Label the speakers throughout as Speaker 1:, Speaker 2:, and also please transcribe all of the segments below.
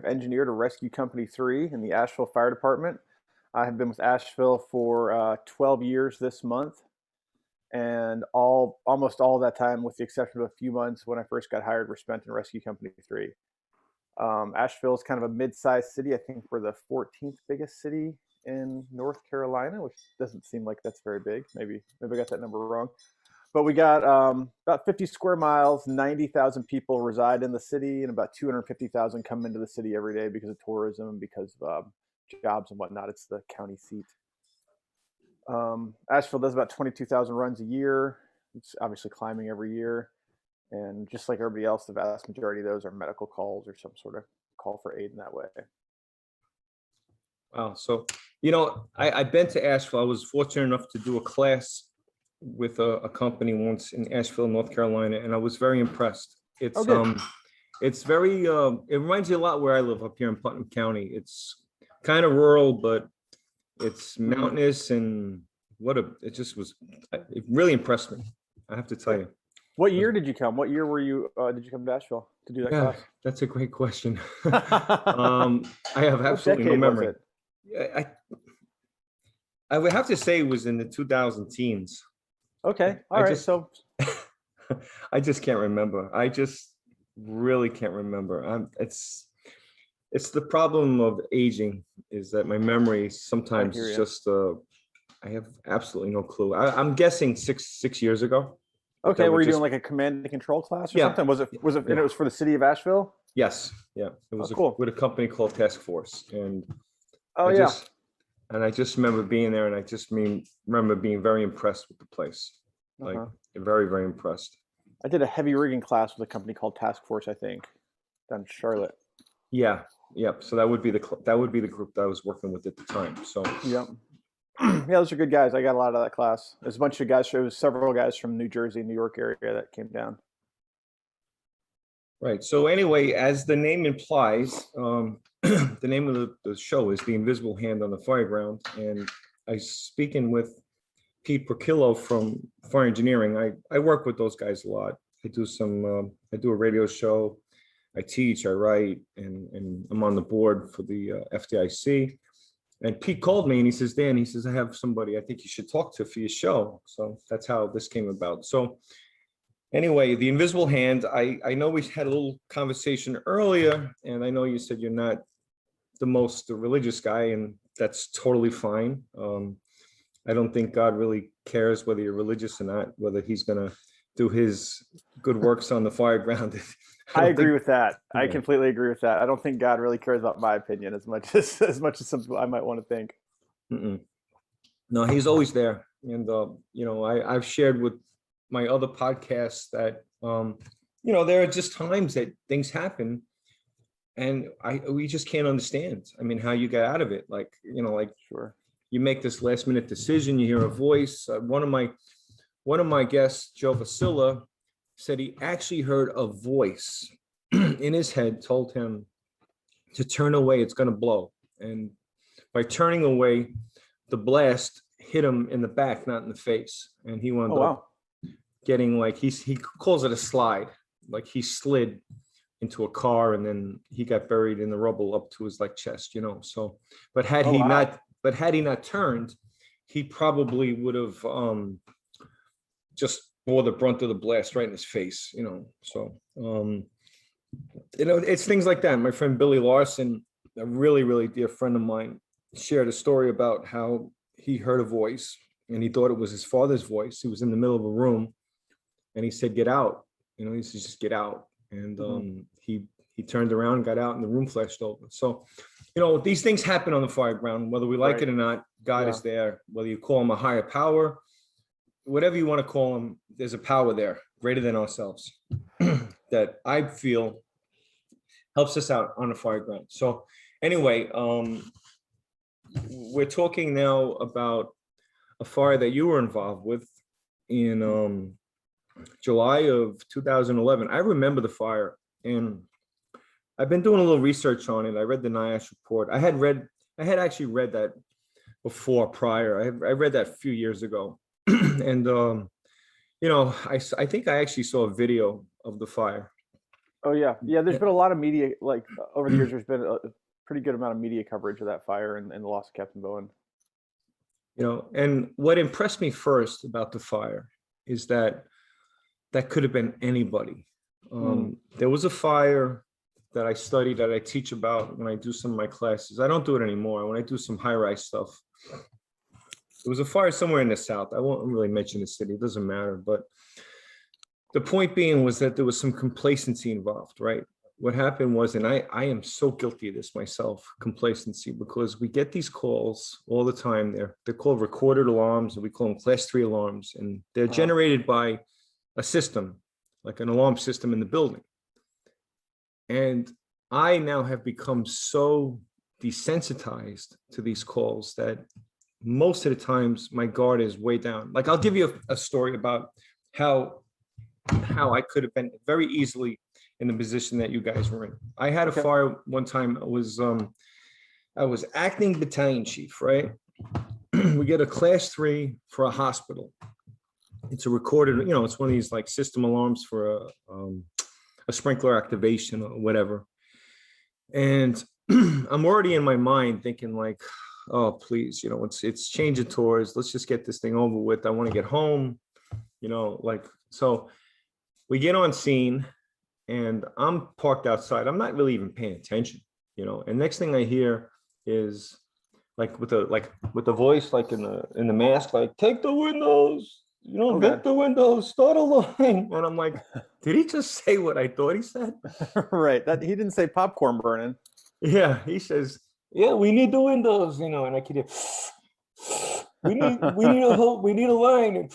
Speaker 1: backup engineer to Rescue Company 3 in the Asheville Fire Department. I have been with Asheville for 12 years this month, and almost all of that time, with the exception of a few months when I first got hired, were spent in Rescue Company 3. Asheville is kind of a mid-sized city. I think we're the 14th biggest city in North Carolina, which doesn't seem like that's very big. Maybe I got that number wrong. But we got about 50 square miles, 90,000 people reside in the city, and about 250,000 come into the city every day because of tourism, because of jobs and whatnot. It's the county seat. Asheville does about 22,000 runs a year. It's obviously climbing every year. And just like everybody else, the vast majority of those are medical calls or some sort of call for aid in that way.
Speaker 2: Wow. So, I've been to Asheville. I was fortunate enough to do a class with a company once in Asheville, North Carolina, and I was very impressed. It's it's very it reminds you a lot where I live up here in Putnam County. It's kind of rural, but it's mountainous, and it really impressed me. I have to tell you.
Speaker 1: What year did you come? What year did you come to Asheville to do that class?
Speaker 2: That's a great question. I have absolutely no memory. I would have to say it was in the 2000 teens.
Speaker 1: Okay. All right. So
Speaker 2: I just can't remember. I just really can't remember. It's the problem of aging, is that my memory sometimes is just I have absolutely no clue. I'm guessing six years ago.
Speaker 1: Okay, were you doing like a command and control class or something? Was it and it was for the city of Asheville?
Speaker 2: Yes. Yeah. It was
Speaker 1: cool.
Speaker 2: With a company called Task Force. And I just remember being there, and I just remember being very impressed with the place. Like very, very impressed.
Speaker 1: I did a heavy rigging class with a company called Task Force, I think, down in Charlotte.
Speaker 2: Yeah. Yep. So that would be the group that I was working with at the time. So
Speaker 1: yeah. Yeah, those are good guys. I got a lot of that class. There's a bunch of guys. There was several guys from New Jersey, New York area that came down.
Speaker 2: Right. So anyway, as the name implies, the name of the show is The Invisible Hand on the Fireground. And I speaking with Pete Porcillo from Fire Engineering. I work with those guys a lot. I do a radio show. I teach, I write, and I'm on the board for the FDIC. And Pete called me and he says, Dan, I have somebody I think you should talk to for your show. So that's how this came about. So anyway, The Invisible Hand, I know we had a little conversation earlier, and I know you said you're not the most religious guy, and that's totally fine. I don't think God really cares whether you're religious or not, whether he's going to do his good works on the fire ground.
Speaker 1: I agree with that. I completely agree with that. I don't think God really cares about my opinion as much as some people I might want to think.
Speaker 2: No, he's always there. And, I've shared with my other podcasts that, there are just times that things happen and we just can't understand. I mean, how you get out of it. Sure. You make this last minute decision, you hear a voice. One of my guests, Joe Vasilla, said he actually heard a voice in his head told him to turn away, it's going to blow. And by turning away, the blast hit him in the back, not in the face. And he wound up getting he calls it a slide. Like he slid into a car and then he got buried in the rubble up to his chest, So, but had he not turned, he probably would have just bore the brunt of the blast right in his face, So, it's things like that. My friend Billy Larson, a really, really dear friend of mine, shared a story about how he heard a voice and he thought it was his father's voice. He was in the middle of a room and he said, "Get out." He said, "Just get out." And he turned around and got out and the room flashed open. So, these things happen on the fire ground, whether we like it or not. God is there, whether you call him a higher power, whatever you want to call him, there's a power there greater than ourselves that I feel helps us out on the fire ground. So anyway, we're talking now about a fire that you were involved with in July of 2011. I remember the fire, and I've been doing a little research on it. I read the NIOSH report. I had actually read that before prior. I read that a few years ago. And, I think I actually saw a video of the fire.
Speaker 1: Oh yeah, yeah. There's
Speaker 2: Yeah,
Speaker 1: been a lot of media, like over the years. There's been a pretty good amount of media coverage of that fire and the loss of Captain Bowen.
Speaker 2: and what impressed me first about the fire is that that could have been anybody.
Speaker 1: Mm.
Speaker 2: There was a fire that I studied, that I teach about when I do some of my classes. I don't do it anymore. When I do some high-rise stuff, it was a fire somewhere in the South. I won't really mention the city, it doesn't matter. But the point being was that there was some complacency involved, right? What happened was, and I am so guilty of this myself, complacency, because we get these calls all the time. They're called recorded alarms, and we call them class 3 alarms, and they're
Speaker 1: Uh-huh.
Speaker 2: generated by a system, like an alarm system in the building. And I now have become so desensitized to these calls that most of the times my guard is way down. Like I'll give you a story about how I could have been very easily in the position that you guys were in. I had a
Speaker 1: Okay.
Speaker 2: fire one time. I was acting battalion chief, right? We get a class 3 for a hospital. It's a recorded, it's one of these like system alarms for a sprinkler activation or whatever. And I'm already in my mind thinking like, oh, please, it's changing towards, let's just get this thing over with. I want to get home, like, so we get on scene and I'm parked outside. I'm not really even paying attention, and next thing I hear is like with the voice, like in the mask, like, take the windows,
Speaker 1: Oh
Speaker 2: vent
Speaker 1: God.
Speaker 2: the windows, start a line. And I'm like, did he just say what I thought he said?
Speaker 1: Right. That he didn't say popcorn burning.
Speaker 2: Yeah, he says, yeah, we need the windows, and I could hear, we need a line.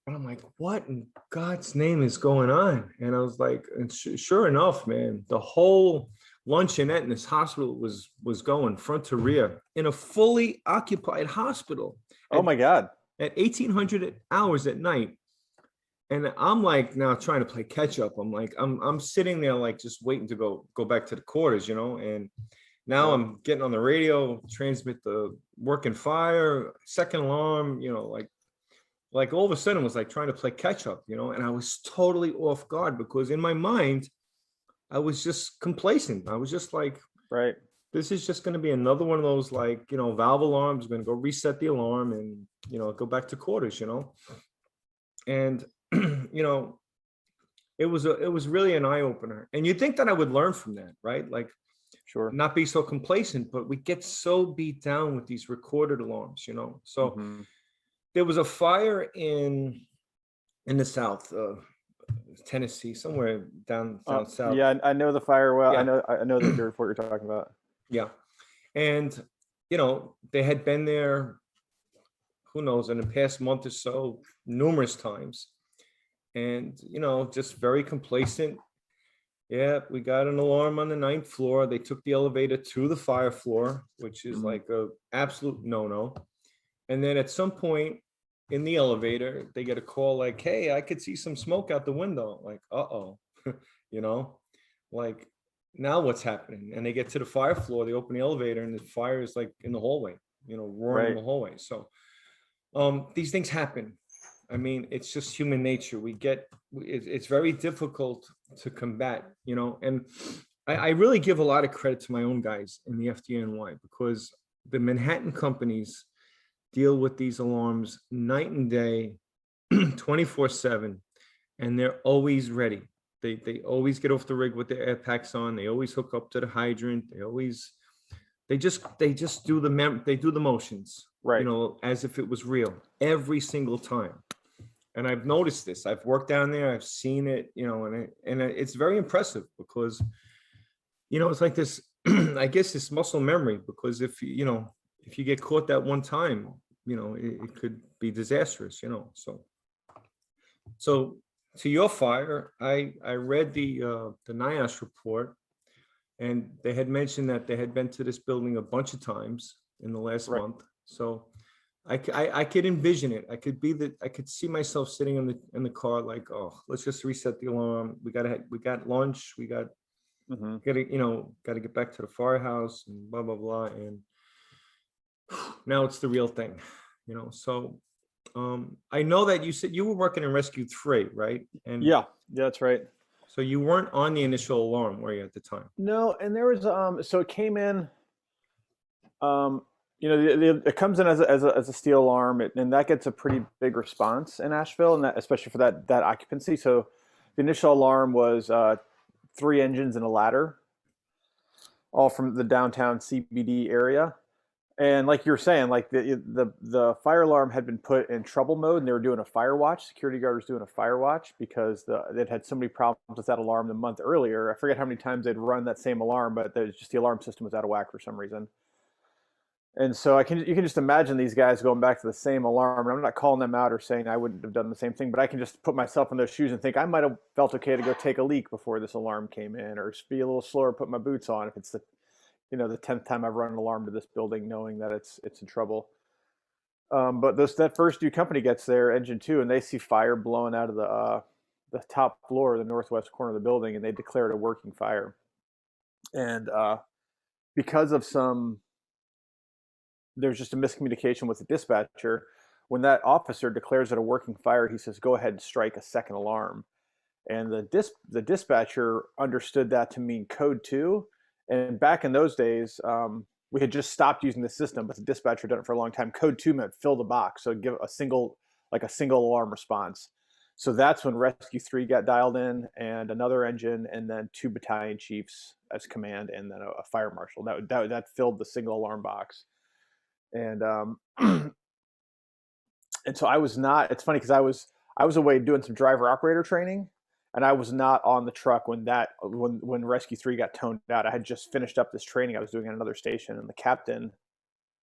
Speaker 2: And I'm like, what in God's name is going on? And I was like, and sure enough, man, the whole luncheonette in this hospital was going front to rear in a fully occupied hospital
Speaker 1: Oh my God.
Speaker 2: at 1800 hours at night. And I'm like now trying to play catch up. I'm like, I'm sitting there like just waiting to go back to the quarters, and now
Speaker 1: Yeah.
Speaker 2: I'm getting on the radio, transmit the working fire, second alarm, like all of a sudden it was like trying to play catch up, and I was totally off guard because in my mind, I was just complacent. I was just like,
Speaker 1: Right.
Speaker 2: this is just going to be another one of those, like, valve alarms, going to go reset the alarm and, go back to quarters, and, it was really an eye opener. And you think that I would learn from that, right? Like,
Speaker 1: Sure.
Speaker 2: not be so complacent, but we get so beat down with these recorded alarms, So
Speaker 1: Hmm.
Speaker 2: there was a fire in the South, Tennessee, somewhere down south.
Speaker 1: Yeah, I know the fire well.
Speaker 2: Yeah,
Speaker 1: I know the report you're talking about.
Speaker 2: yeah. And, they had been there, who knows, in the past month or so, numerous times. And, just very complacent. Yeah, we got an alarm on the 9th floor. They took the elevator to the fire floor, which is
Speaker 1: Mhm.
Speaker 2: like a absolute no-no. And then at some point in the elevator, they get a call like, hey, I could see some smoke out the window. Like, uh-oh, you know, like now what's happening? And they get to the fire floor, they open the elevator and the fire is like in the hallway, roaring in
Speaker 1: Right.
Speaker 2: the hallway. So these things happen. I mean, it's just human nature. It's very difficult to combat, and I really give a lot of credit to my own guys in the FDNY because the Manhattan companies deal with these alarms night and day, 24/7, and they're always ready. They always get off the rig with their air packs on. They always hook up to the hydrant. They just do the motions,
Speaker 1: Right.
Speaker 2: as if it was real every single time. And I've noticed this. I've worked down there. I've seen it, and it's very impressive because, it's like this, I guess this muscle memory, because if you get caught that one time, it could be disastrous, So to your fire, I read the NIOSH report, and they had mentioned that they had been to this building a bunch of times in the last
Speaker 1: Right.
Speaker 2: month. So I could envision it. I could see myself sitting in the car like, oh, let's just reset the alarm. We got lunch. We got
Speaker 1: Hmm.
Speaker 2: got to get back to the firehouse and blah blah blah. And now it's the real thing, So I know that you said you were working in Rescue 3, right? And
Speaker 1: Yeah. Yeah, that's right.
Speaker 2: So you weren't on the initial alarm, were you, at the time?
Speaker 1: No, and there was so it came in. You know, it comes in as a steel alarm, and that gets a pretty big response in Asheville, and that especially for that occupancy. So the initial alarm was 3 engines and a ladder, all from the downtown CBD area. And like you were saying, like the fire alarm had been put in trouble mode, and they were doing a fire watch. Security guard was doing a fire watch because they'd had so many problems with that alarm the month earlier. I forget how many times they'd run that same alarm, but there's just the alarm system was out of whack for some reason. And so you can just imagine these guys going back to the same alarm. And I'm not calling them out or saying I wouldn't have done the same thing, but I can just put myself in those shoes and think I might have felt okay to go take a leak before this alarm came in, or just be a little slower, put my boots on if it's the 10th time I've run an alarm to this building, knowing that it's in trouble. But that first new company gets there, engine 2, and they see fire blowing out of the top floor, the northwest corner of the building, and they declare it a working fire. And because of there's just a miscommunication with the dispatcher. When that officer declares it a working fire, he says, "Go ahead and strike a second alarm." And the dispatcher understood that to mean code 2. And back in those days, we had just stopped using the system, but the dispatcher had done it for a long time. Code 2 meant fill the box, so give a single alarm response. So that's when Rescue 3 got dialed in, and another engine, and then 2 battalion chiefs as command, and then a fire marshal. That filled the single alarm box. And and so I was not. It's funny because I was away doing some driver operator training, and I was not on the truck when Rescue 3 got toned out. I had just finished up this training I was doing at another station, and the captain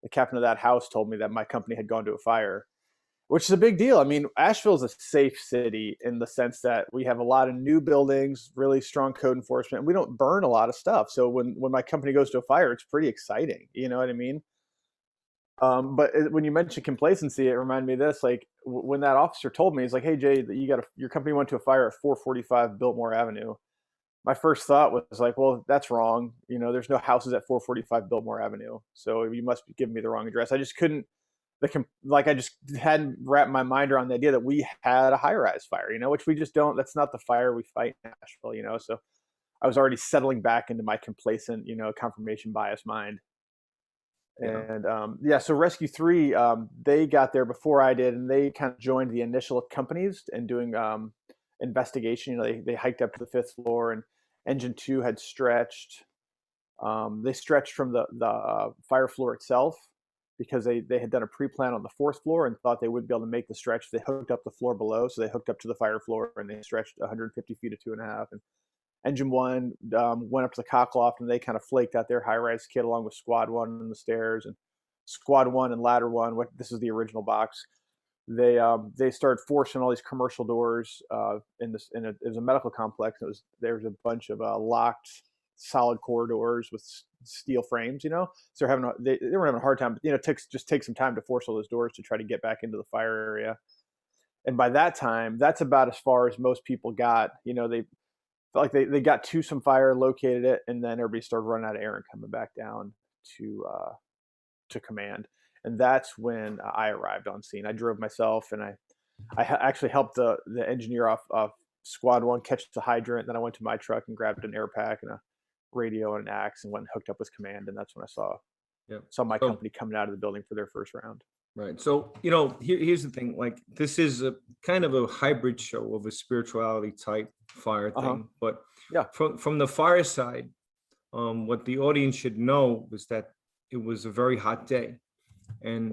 Speaker 1: of that house told me that my company had gone to a fire, which is a big deal. I mean, Asheville is a safe city in the sense that we have a lot of new buildings, really strong code enforcement, and we don't burn a lot of stuff. So when my company goes to a fire, it's pretty exciting. You know what I mean? But when you mentioned complacency, it reminded me of this. Like when that officer told me, he's like, "Hey Jay, your company went to a fire at 445 Biltmore Avenue." My first thought was like, "Well, that's wrong. You know, there's no houses at 445 Biltmore Avenue, so you must be giving me the wrong address." I just couldn't, I just hadn't wrapped my mind around the idea that we had a high-rise fire, which we just don't. That's not the fire we fight in Asheville, So I was already settling back into my complacent, confirmation bias mind. And so Rescue 3, they got there before I did, and they kind of joined the initial companies and doing investigation. They hiked up to the 5th floor, and engine 2 had stretched. They stretched from the fire floor itself because they had done a pre-plan on the 4th floor and thought they wouldn't be able to make the stretch. They hooked up the floor below, so they hooked up to the fire floor, and they stretched 150 feet to 2.5. And Engine 1 went up to the cock loft, and they kind of flaked out their high-rise kit along with Squad 1 on the stairs, and Squad 1 and Ladder 1. This is the original box. They started forcing all these commercial doors it was a medical complex. There was a bunch of locked solid corridors with steel frames. So they were having a hard time. But it takes some time to force all those doors to try to get back into the fire area. And by that time, that's about as far as most people got. They felt like they got to some fire, located it, and then everybody started running out of air and coming back down to command. And that's when I arrived on scene. I drove myself, and I actually helped the engineer off Squad 1 catch the hydrant. Then I went to my truck and grabbed an air pack and a radio and an axe and went and hooked up with command. And that's when I saw my company coming out of the building for their first round.
Speaker 2: Right. So, here's the thing. Like, this is a kind of a hybrid show of a spirituality type fire thing. But
Speaker 1: yeah,
Speaker 2: from the fire side, what the audience should know was that it was a very hot day. And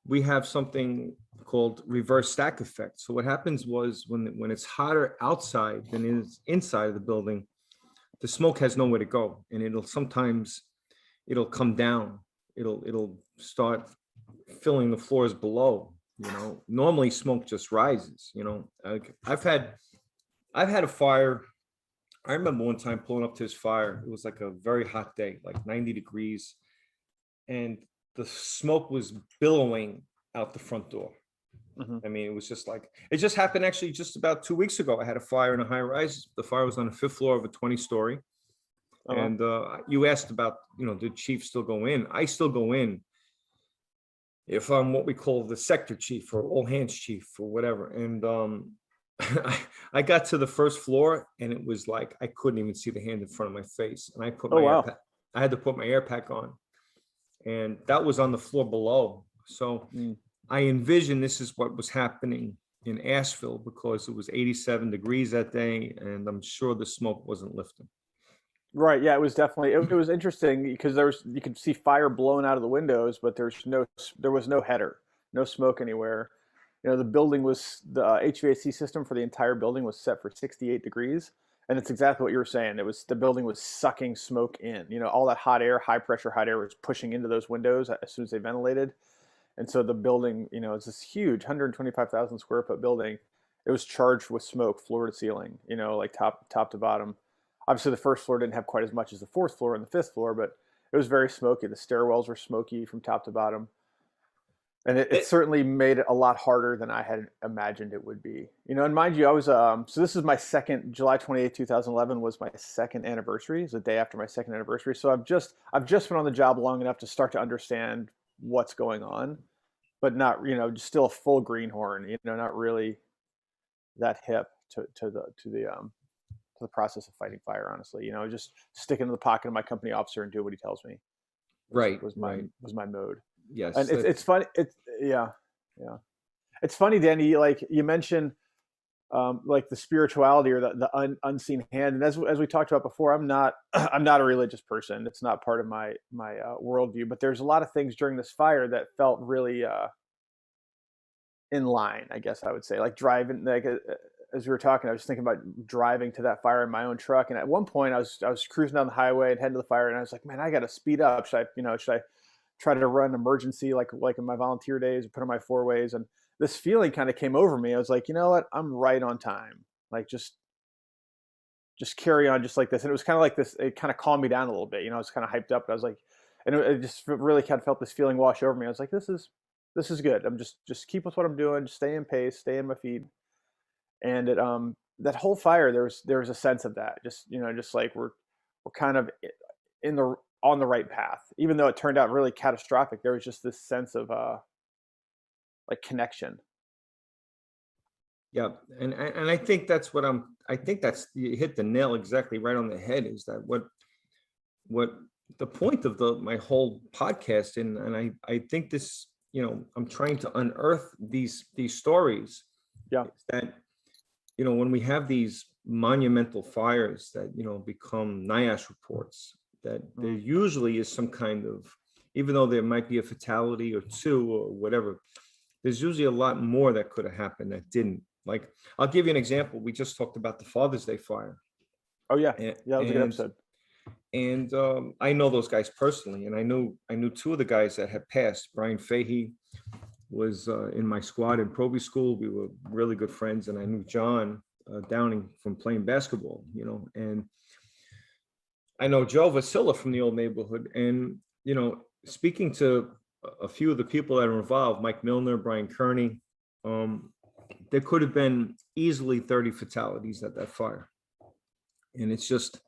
Speaker 2: we have something called reverse stack effect. So what happens was when it's hotter outside than it is inside of the building, the smoke has nowhere to go, and it'll come down. It'll start filling the floors below. Normally smoke just rises. I've had a fire. I remember one time pulling up to this fire. It was like a very hot day, like 90 degrees, and the smoke was billowing out the front door. Mm-hmm. I mean, it was just like, it just happened actually just about 2 weeks ago. I had a fire in a high rise. The fire was on the 5th floor of a 20-story. And you asked about, did chief still go in? I still go in if I'm what we call the sector chief or all hands chief or whatever. And I got to the first floor and it was like I couldn't even see the hand in front of my face, and
Speaker 1: Oh wow.
Speaker 2: I had to put my air pack on, and that was on the floor below. So
Speaker 1: Mm.
Speaker 2: I envisioned this is what was happening in Asheville because it was 87 degrees that day, and I'm sure the smoke wasn't lifting.
Speaker 1: Right. Yeah, it was definitely it was interesting because you could see fire blowing out of the windows, but there was no header, no smoke anywhere. The building was the HVAC system for the entire building was set for 68 degrees, and it's exactly what you were saying. The building was sucking smoke in. All that hot air, high pressure hot air was pushing into those windows as soon as they ventilated, and so the building, it's this huge 125,000 square foot building. It was charged with smoke, floor to ceiling. Like top to bottom. Obviously, the first floor didn't have quite as much as the fourth floor and the fifth floor, but it was very smoky. The stairwells were smoky from top to bottom. And it
Speaker 2: It,
Speaker 1: certainly made it a lot harder than I had imagined it would be. And mind you, I was so this is my second July 28th, 2011 was my second anniversary. It's the day after my second anniversary. So I've just been on the job long enough to start to understand what's going on, but not, just still a full greenhorn, not really that hip to the process of fighting fire, honestly. Just stick into the pocket of my company officer and do what he tells me was
Speaker 2: right,
Speaker 1: was my
Speaker 2: right.
Speaker 1: was my mode. And
Speaker 2: Yes.
Speaker 1: it's funny. Yeah. It's funny, Danny. Like you mentioned, like the spirituality or the unseen hand. And as we talked about before, I'm not I'm not a religious person. It's not part of my worldview. But there's a lot of things during this fire that felt really in line, I guess I would say. Like driving, like as we were talking, I was thinking about driving to that fire in my own truck. And at one point, I was cruising down the highway and heading to the fire, and I was like, man, I got to speed up. Should I try to run emergency like in my volunteer days, or put on my four ways? And this feeling kind of came over me. I was like, you know what? I'm right on time. Like just carry on just like this. And it was kind of like this. It kind of calmed me down a little bit. I was kind of hyped up. I was like, and it just really kind of felt this feeling wash over me. I was like, this is good. I'm just keep with what I'm doing. Just stay in pace, stay in my feet. And that whole fire, there was a sense of that. Just like we're kind of in the on the right path, even though it turned out really catastrophic. There was just this sense of like connection.
Speaker 2: Yeah, and I think that's what I think that's you hit the nail exactly right on the head. Is that what the point of my whole podcast, and I think this, I'm trying to unearth these stories.
Speaker 1: Yeah.
Speaker 2: Is that when we have these monumental fires that become NIOSH reports, that there usually is some kind of, even though there might be a fatality or two or whatever, there's usually a lot more that could have happened that didn't. Like, I'll give you an example. We just talked about the Father's Day fire.
Speaker 1: Oh yeah,
Speaker 2: And,
Speaker 1: yeah, that was a good episode.
Speaker 2: And I know those guys personally, and I knew two of the guys that had passed. Brian Fahey was in my squad in Proby School. We were really good friends, and I knew John Downing from playing basketball. And I know Joe Vasilla from the old neighborhood. And speaking to a few of the people that are involved, Mike Milner, Brian Kearney, there could have been easily 30 fatalities at that fire. And it's just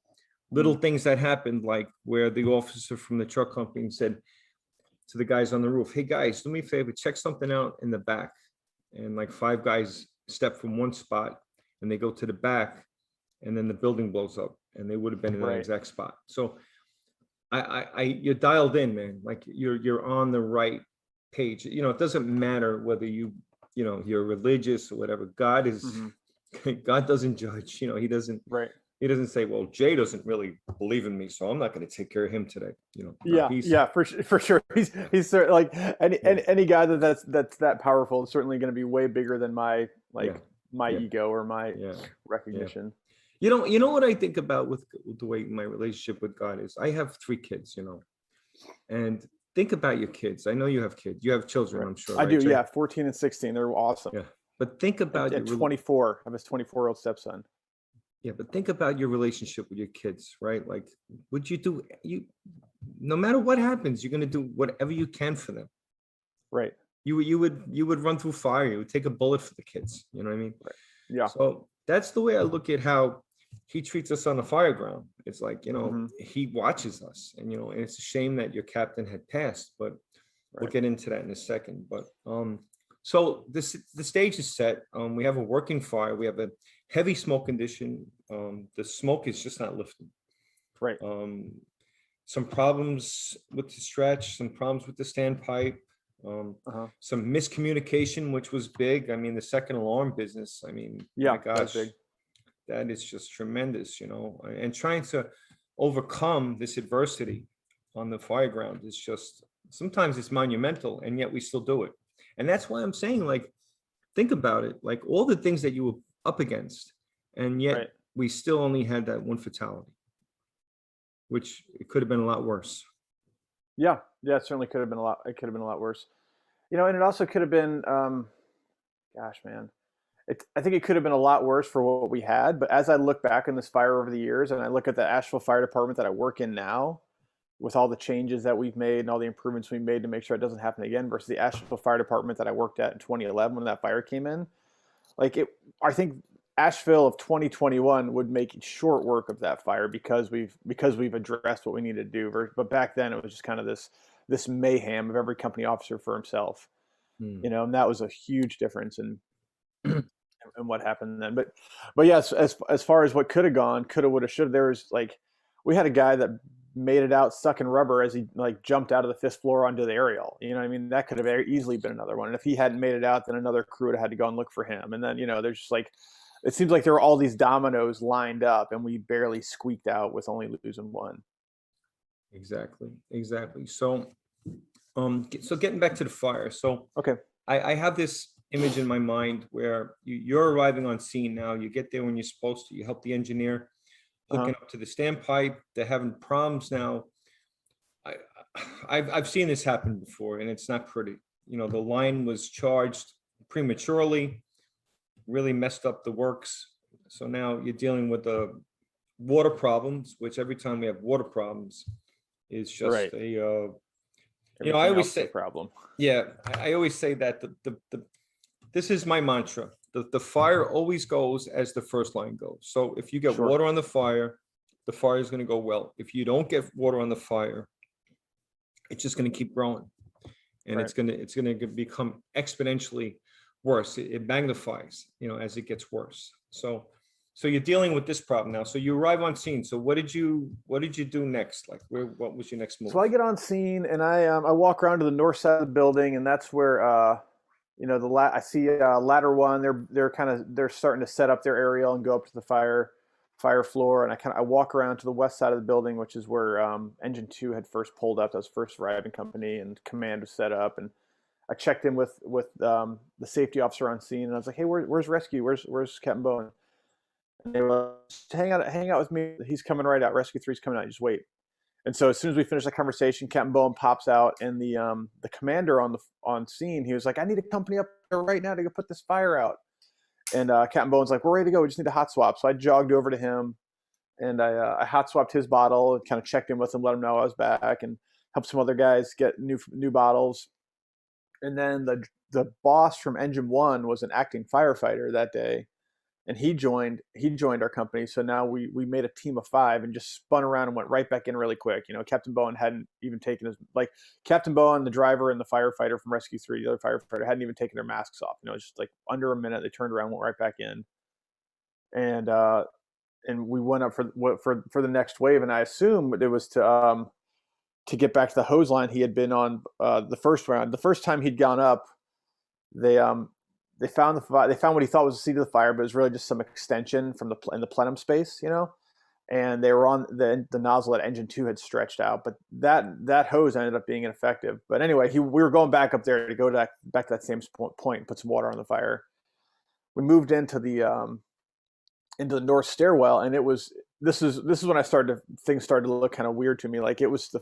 Speaker 2: little things that happened, like where the officer from the truck company said to the guys on the roof, hey guys, do me a favor, check something out in the back. And like 5 guys step from one spot and they go to the back, and then the building blows up, and they would have been in that
Speaker 1: Right.
Speaker 2: exact spot. So you're dialed in, man. Like you're on the right page. It doesn't matter whether you're religious or whatever. God is, God doesn't judge. He doesn't.
Speaker 1: Right.
Speaker 2: He doesn't say, well, Jay doesn't really believe in me, so I'm not going to take care of him today.
Speaker 1: Yeah, yeah, for sure. He's certainly like any guy that's that powerful is certainly going to be way bigger than my ego or my recognition.
Speaker 2: You know what I think about with the way my relationship with God is. I have 3 kids, and think about your kids. I know you have kids. You have children, right. I'm sure.
Speaker 1: I
Speaker 2: right,
Speaker 1: do.
Speaker 2: Jay?
Speaker 1: Yeah, 14 and 16. They're awesome.
Speaker 2: Yeah, but think about
Speaker 1: at 24. I have a 24-year-old stepson.
Speaker 2: Yeah, but think about your relationship with your kids, right? Like, would no matter what happens, you're going to do whatever you can for them.
Speaker 1: Right.
Speaker 2: You would run through fire. You would take a bullet for the kids. You know what I mean?
Speaker 1: Right. Yeah.
Speaker 2: So that's the way I look at how he treats us on the fire ground. It's like, he watches us, and, and it's a shame that your captain had passed, but we'll get into that in a second. But So the stage is set. We have a working fire. We have a heavy smoke condition. The smoke is just not lifting.
Speaker 1: Right.
Speaker 2: Some problems with the stretch, some problems with the standpipe,
Speaker 1: Uh-huh.
Speaker 2: some miscommunication, which was big. I mean, the second alarm business, I mean,
Speaker 1: Yeah,
Speaker 2: my
Speaker 1: that's
Speaker 2: gosh,
Speaker 1: big.
Speaker 2: that is just tremendous, and trying to overcome this adversity on the fire ground is just, sometimes it's monumental, and yet we still do it. And that's why I'm saying, like, think about it, like all the things that you were up against, and yet
Speaker 1: Right.
Speaker 2: we still only had that one fatality, which it could have been a lot worse.
Speaker 1: Yeah, yeah, it certainly could have been a lot. It could have been a lot worse. And it also could have been, gosh, man, I think it could have been a lot worse for what we had. But as I look back on this fire over the years, and I look at the Asheville Fire Department that I work in now, with all the changes that we've made and all the improvements we made to make sure it doesn't happen again, versus the Asheville Fire Department that I worked at in 2011 when that fire came in, like it, I think Asheville of 2021 would make short work of that fire because we've addressed what we need to do. But back then it was just kind of this mayhem of every company officer for himself,
Speaker 2: Hmm.
Speaker 1: and that was a huge difference in what happened then. But yes, as far as what could have gone, could have, would have, should have, there was like, we had a guy that made it out sucking rubber as he like jumped out of the fifth floor onto the aerial. You know what I mean? That could have very easily been another one. And if he hadn't made it out, then another crew would have had to go and look for him. And then, there's just like, it seems like there were all these dominoes lined up and we barely squeaked out with only losing one.
Speaker 2: Exactly. So getting back to the fire. So
Speaker 1: Okay.
Speaker 2: I have this image in my mind where you're arriving on scene now. You get there when you're supposed to. You help the engineer hooking up to the standpipe. They're having problems now. I've seen this happen before, and it's not pretty. The line was charged prematurely, really messed up the works. So now you're dealing with the water problems, which every time we have water problems is just
Speaker 1: Right.
Speaker 2: I always say,
Speaker 1: problem.
Speaker 2: yeah, I always say that this is my mantra. The fire always goes as the first line goes. So if you get
Speaker 1: Sure.
Speaker 2: water on the fire is going to go well. If you don't get water on the fire, it's just going to keep growing, and
Speaker 1: Right.
Speaker 2: it's going to become exponentially worse. It magnifies, as it gets worse. So you're dealing with this problem now. So you arrive on scene. So what did you do next? Like, what was your next move?
Speaker 1: So I get on scene and I walk around to the north side of the building, and that's where I see ladder one. They're starting to set up their aerial and go up to the fire floor, and I walk around to the west side of the building, which is where engine 2 had first pulled up. That was first arriving company, and command was set up. And I checked in with the safety officer on scene, and I was like, "Hey, where's rescue? Where's Captain Bowen?" And they were like, hang out with me. He's coming right out. Rescue 3's coming out. Just wait. And so as soon as we finish the conversation, Captain Bowen pops out, and the commander on scene, he was like, "I need a company up there right now to go put this fire out." And Captain Bowen's like, "We're ready to go. We just need a hot swap." So I jogged over to him, and I hot swapped his bottle and kind of checked in with him, let him know I was back, and helped some other guys get new bottles. And then the boss from Engine 1 was an acting firefighter that day, and he joined our company. So now we made a team of 5 and just spun around and went right back in really quick. Captain Bowen hadn't even taken Captain Bowen, the driver, and the firefighter from Rescue 3, the other firefighter, hadn't even taken their masks off. It was just like under a minute. They turned around, went right back in, and we went up for the next wave. And I assume it was to get back to the hose line he had been on the first round. The first time he'd gone up, they found what he thought was the seat of the fire, but it was really just some extension from in the plenum space, and they were on the nozzle that engine 2 had stretched out, but that hose ended up being ineffective. But anyway, we were going back up there to go back to that same point and put some water on the fire. We moved into the north stairwell, and this is when things started to look kind of weird to me. Like, it was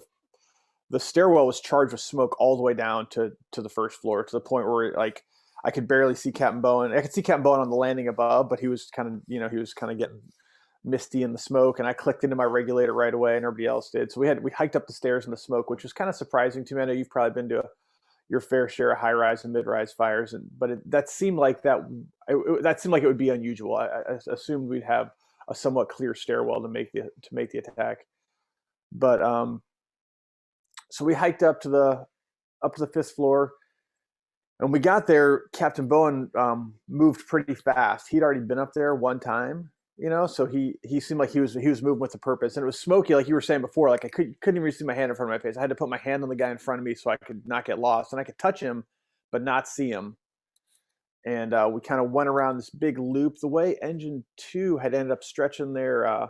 Speaker 1: the stairwell was charged with smoke all the way down to the first floor, to the point where, like, I could barely see Captain Bowen. I could see Captain Bowen on the landing above, but he was kind of getting misty in the smoke. And I clicked into my regulator right away, and everybody else did. So we hiked up the stairs in the smoke, which was kind of surprising to me. I know you've probably been to your fair share of high rise and mid rise fires, but that seemed like it would be unusual. I assumed we'd have a somewhat clear stairwell to make the attack. But so we hiked up to the 5th floor. And we got there, Captain Bowen moved pretty fast. He'd already been up there one time, so he seemed like he was moving with a purpose. And it was smoky, like you were saying before. Like I couldn't even see my hand in front of my face. I had to put my hand on the guy in front of me so I could not get lost, and I could touch him, but not see him. And we kind of went around this big loop. The way Engine 2 had ended up stretching their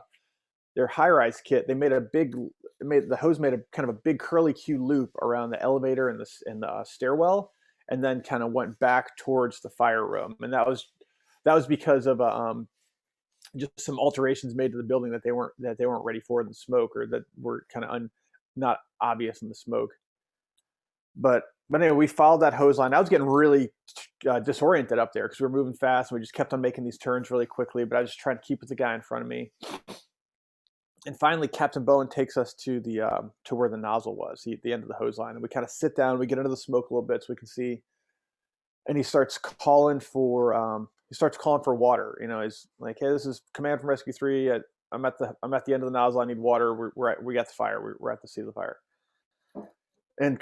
Speaker 1: high-rise kit, the hose made a kind of a big curly Q loop around the elevator and the stairwell, and then kind of went back towards the fire room. And that was because of just some alterations made to the building that they weren't ready for in the smoke, or that were kind of not obvious in the smoke. But anyway, we followed that hose line. I was getting really disoriented up there because we were moving fast and we just kept on making these turns really quickly. But I was just trying to keep with the guy in front of me. And finally, Captain Bowen takes us to where the nozzle was, the end of the hose line, and we kind of sit down. We get into the smoke a little bit so we can see. And he starts calling for water. He's like, "Hey, this is command from Rescue 3. I'm at the end of the nozzle. I need water. We got the fire. We're at the seat of the fire." And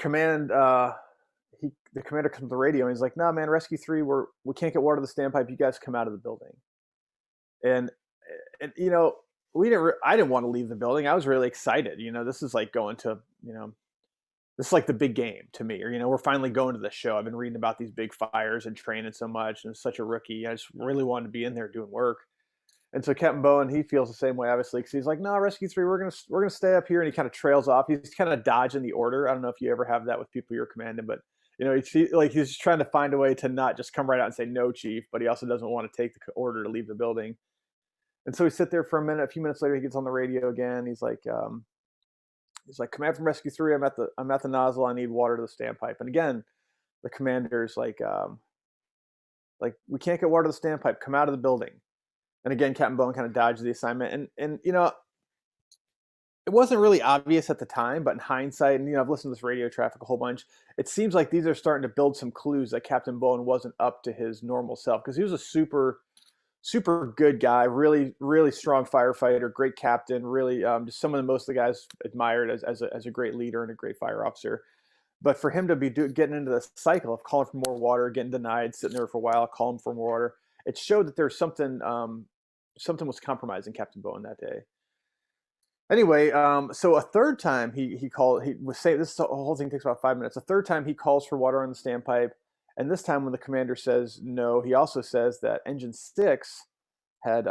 Speaker 1: the commander comes to the radio and he's like, "No, man, Rescue 3, we can't get water to the standpipe. You guys come out of the building." And I didn't want to leave the building. I was really excited. This is like going to, this is like the big game to me. Or, we're finally going to the show. I've been reading about these big fires and training so much, and such a rookie. I just really wanted to be in there doing work. And so Captain Bowen, he feels the same way, obviously, because he's like, "No, Rescue 3, we're gonna stay up here," and he kind of trails off. He's kind of dodging the order. I don't know if you ever have that with people you're commanding, but he's just trying to find a way to not just come right out and say no, chief, but he also doesn't want to take the order to leave the building. And so we sit there for a minute. A few minutes later, he gets on the radio again. He's like, "Command from Rescue 3, I'm at the nozzle. I need water to the standpipe." And again, the commander's like, "We can't get water to the standpipe. Come out of the building." And again, Captain Bowen kind of dodged the assignment. And it wasn't really obvious at the time, but in hindsight, and I've listened to this radio traffic a whole bunch, it seems like these are starting to build some clues that Captain Bowen wasn't up to his normal self, because he was a super good guy, really, really strong firefighter, great captain, really just someone that most of the guys admired as a great leader and a great fire officer. But for him to be getting into the cycle of calling for more water, getting denied, sitting there for a while, calling for more water, it showed that there's something was compromising Captain Bowen that day. Anyway, so a third time he called. He was saying this whole thing takes about 5 minutes. A third time he calls for water on the standpipe. And this time when the commander says no, he also says that Engine 6 had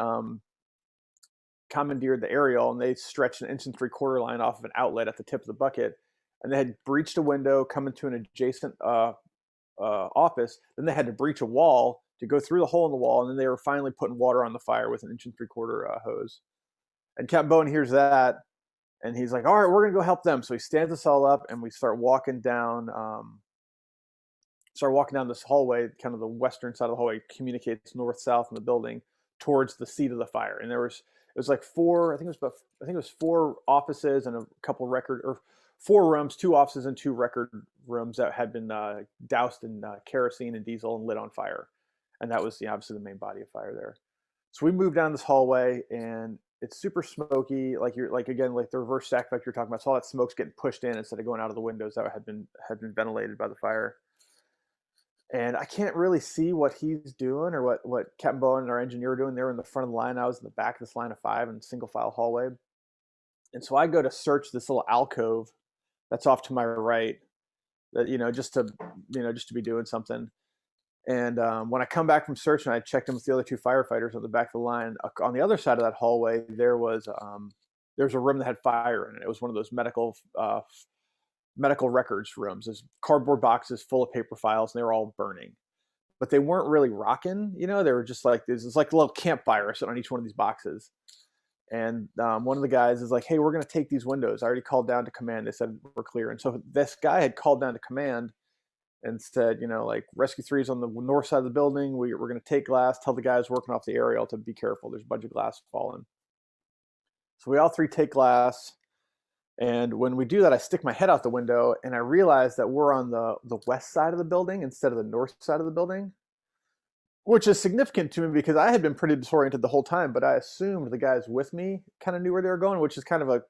Speaker 1: commandeered the aerial, and they stretched an 1.75-inch line off of an outlet at the tip of the bucket, and they had breached a window, come into an adjacent office. Then they had to breach a wall to go through the hole in the wall, and then they were finally putting water on the fire with an 1.75-inch hose. And Captain Bowen hears that, and he's like, "All right, we're going to go help them." So he stands us all up, and we start walking down this hallway. Kind of the western side of the hallway communicates north-south in the building towards the seat of the fire. And it was like four offices and a couple four rooms, 2 offices and 2 record rooms that had been doused in kerosene and diesel and lit on fire. And that was obviously the main body of fire there. So we moved down this hallway, and it's super smoky. Like the reverse stack effect you're talking about. So all that smoke's getting pushed in instead of going out of the windows that had been ventilated by the fire. And I can't really see what he's doing or what Captain Bowen and our engineer were doing. They were in the front of the line. I was in the back of this line of 5 in single file hallway. And so I go to search this little alcove that's off to my right, that just to be doing something. And when I come back from searching, I checked in with the other 2 firefighters on the back of the line. On the other side of that hallway, there was a room that had fire in it. It was one of those medical records rooms. There's cardboard boxes full of paper files, and they were all burning. But they weren't really rocking. They were just like this. It's like a little campfire sitting on each one of these boxes. And one of the guys is like, "Hey, we're going to take these windows. I already called down to command. They said we're clear." And so this guy had called down to command and said, Rescue 3 is on the north side of the building. We're going to take glass. Tell the guys working off the aerial to be careful. There's a bunch of glass falling. So we all 3 take glass. And when we do that, I stick my head out the window, and I realize that we're on the west side of the building instead of the north side of the building, which is significant to me because I had been pretty disoriented the whole time, but I assumed the guys with me kind of knew where they were going, which is kind of a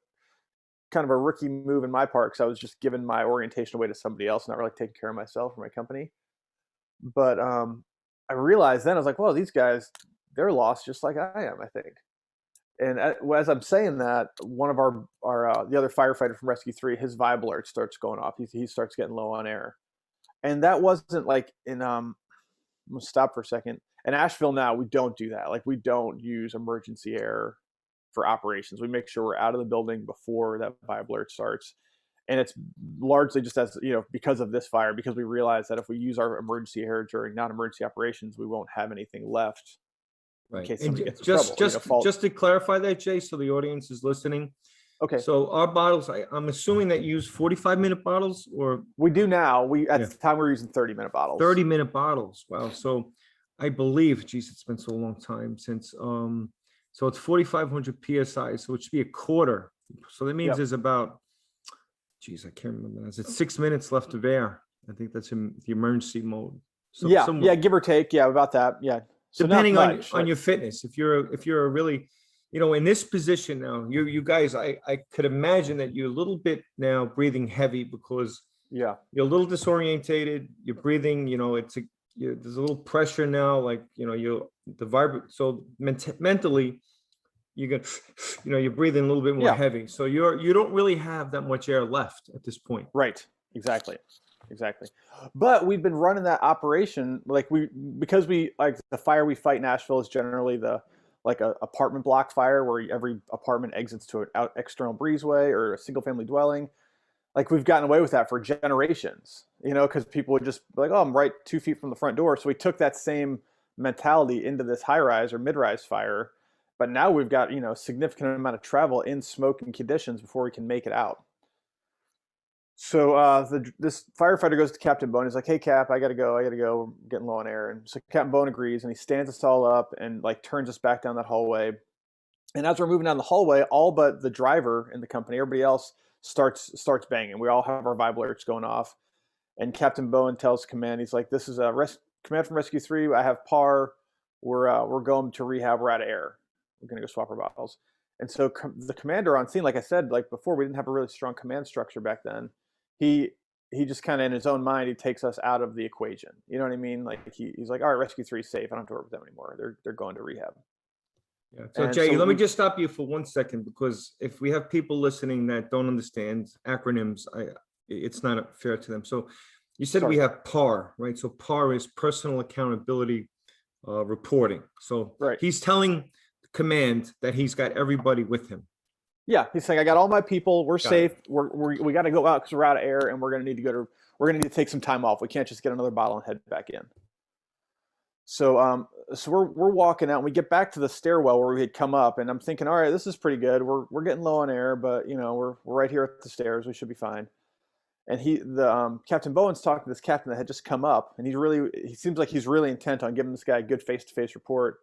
Speaker 1: rookie move in my part, because I was just giving my orientation away to somebody else, not really taking care of myself or my company. But I realized then, I was like, well, these guys, they're lost just like I am, I think. And as I'm saying that, one of our the other firefighter from Rescue 3, his vibe alert starts going off. He starts getting low on air. And that wasn't like in I'm gonna stop for a second. In Asheville now, we don't do that. Like we don't use emergency air for operations. We make sure we're out of the building before that vibe alert starts. And it's largely just as because of this fire, because we realize that if we use our emergency air during non-emergency operations, we won't have anything left in
Speaker 2: Right.
Speaker 1: case
Speaker 2: And
Speaker 1: somebody gets in
Speaker 2: just
Speaker 1: trouble.
Speaker 2: just just to clarify that, Jay, so the audience is listening.
Speaker 1: Okay.
Speaker 2: So our bottles, I'm assuming that you use 45-minute bottles or
Speaker 1: We do now. We at the time we were using 30-minute bottles.
Speaker 2: 30-minute bottles. Wow. So I believe, geez, it's been so long time since so it's 4,500 psi, so it should be a quarter. So that means there's about, geez, I can't remember. It's 6 minutes left of air. I think that's in the emergency mode. So
Speaker 1: yeah, give or take. Yeah, about that. Yeah.
Speaker 2: So depending on your fitness, if you're a really, in this position now, you guys, I could imagine that you're a little bit now breathing heavy because you're a little disorientated. You're breathing, there's a little pressure now, like the vibrate. So mentally, you're breathing a little bit more heavy. So you don't really have that much air left at this point.
Speaker 1: Right. Exactly. But we've been running that operation because we like the fire we fight in Asheville is generally a apartment block fire where every apartment exits to an external breezeway or a single family dwelling. Like we've gotten away with that for generations, because people would just be like, oh, I'm right 2 feet from the front door. So we took that same mentality into this high rise or mid rise fire. But now we've got, significant amount of travel in smoking conditions before we can make it out. So this firefighter goes to Captain Bowen. He's like, hey, Cap, I got to go. We're getting low on air. And so Captain Bowen agrees, and he stands us all up and turns us back down that hallway. And as we're moving down the hallway, all but the driver in the company, everybody else starts banging. We all have our vibe alerts going off. And Captain Bowen tells command, he's like, this is command from Rescue 3. I have PAR. We're going to rehab. We're out of air. We're going to go swap our bottles. And so the commander on scene, like I said, before, we didn't have a really strong command structure back then. He just kind of in his own mind, he takes us out of the equation. You know what I mean? Like he's like, all right, Rescue 3 is safe. I don't have to work with them anymore. They're going to rehab.
Speaker 2: Yeah. So Jay, let me just stop you for 1 second, because if we have people listening that don't understand acronyms, it's not fair to them. So you said we have PAR, right? So PAR is personal accountability reporting. So he's telling the command that he's got everybody with him.
Speaker 1: Yeah, he's saying, I got all my people. We're safe. We got to go out because we're out of air, and we're going to need to take some time off. We can't just get another bottle and head back in. So we're walking out, and we get back to the stairwell where we had come up, and I'm thinking, all right, this is pretty good. We're getting low on air, but we're right here at the stairs. We should be fine. And Captain Bowen's talking to this captain that had just come up, and he seems like he's really intent on giving this guy a good face-to-face report.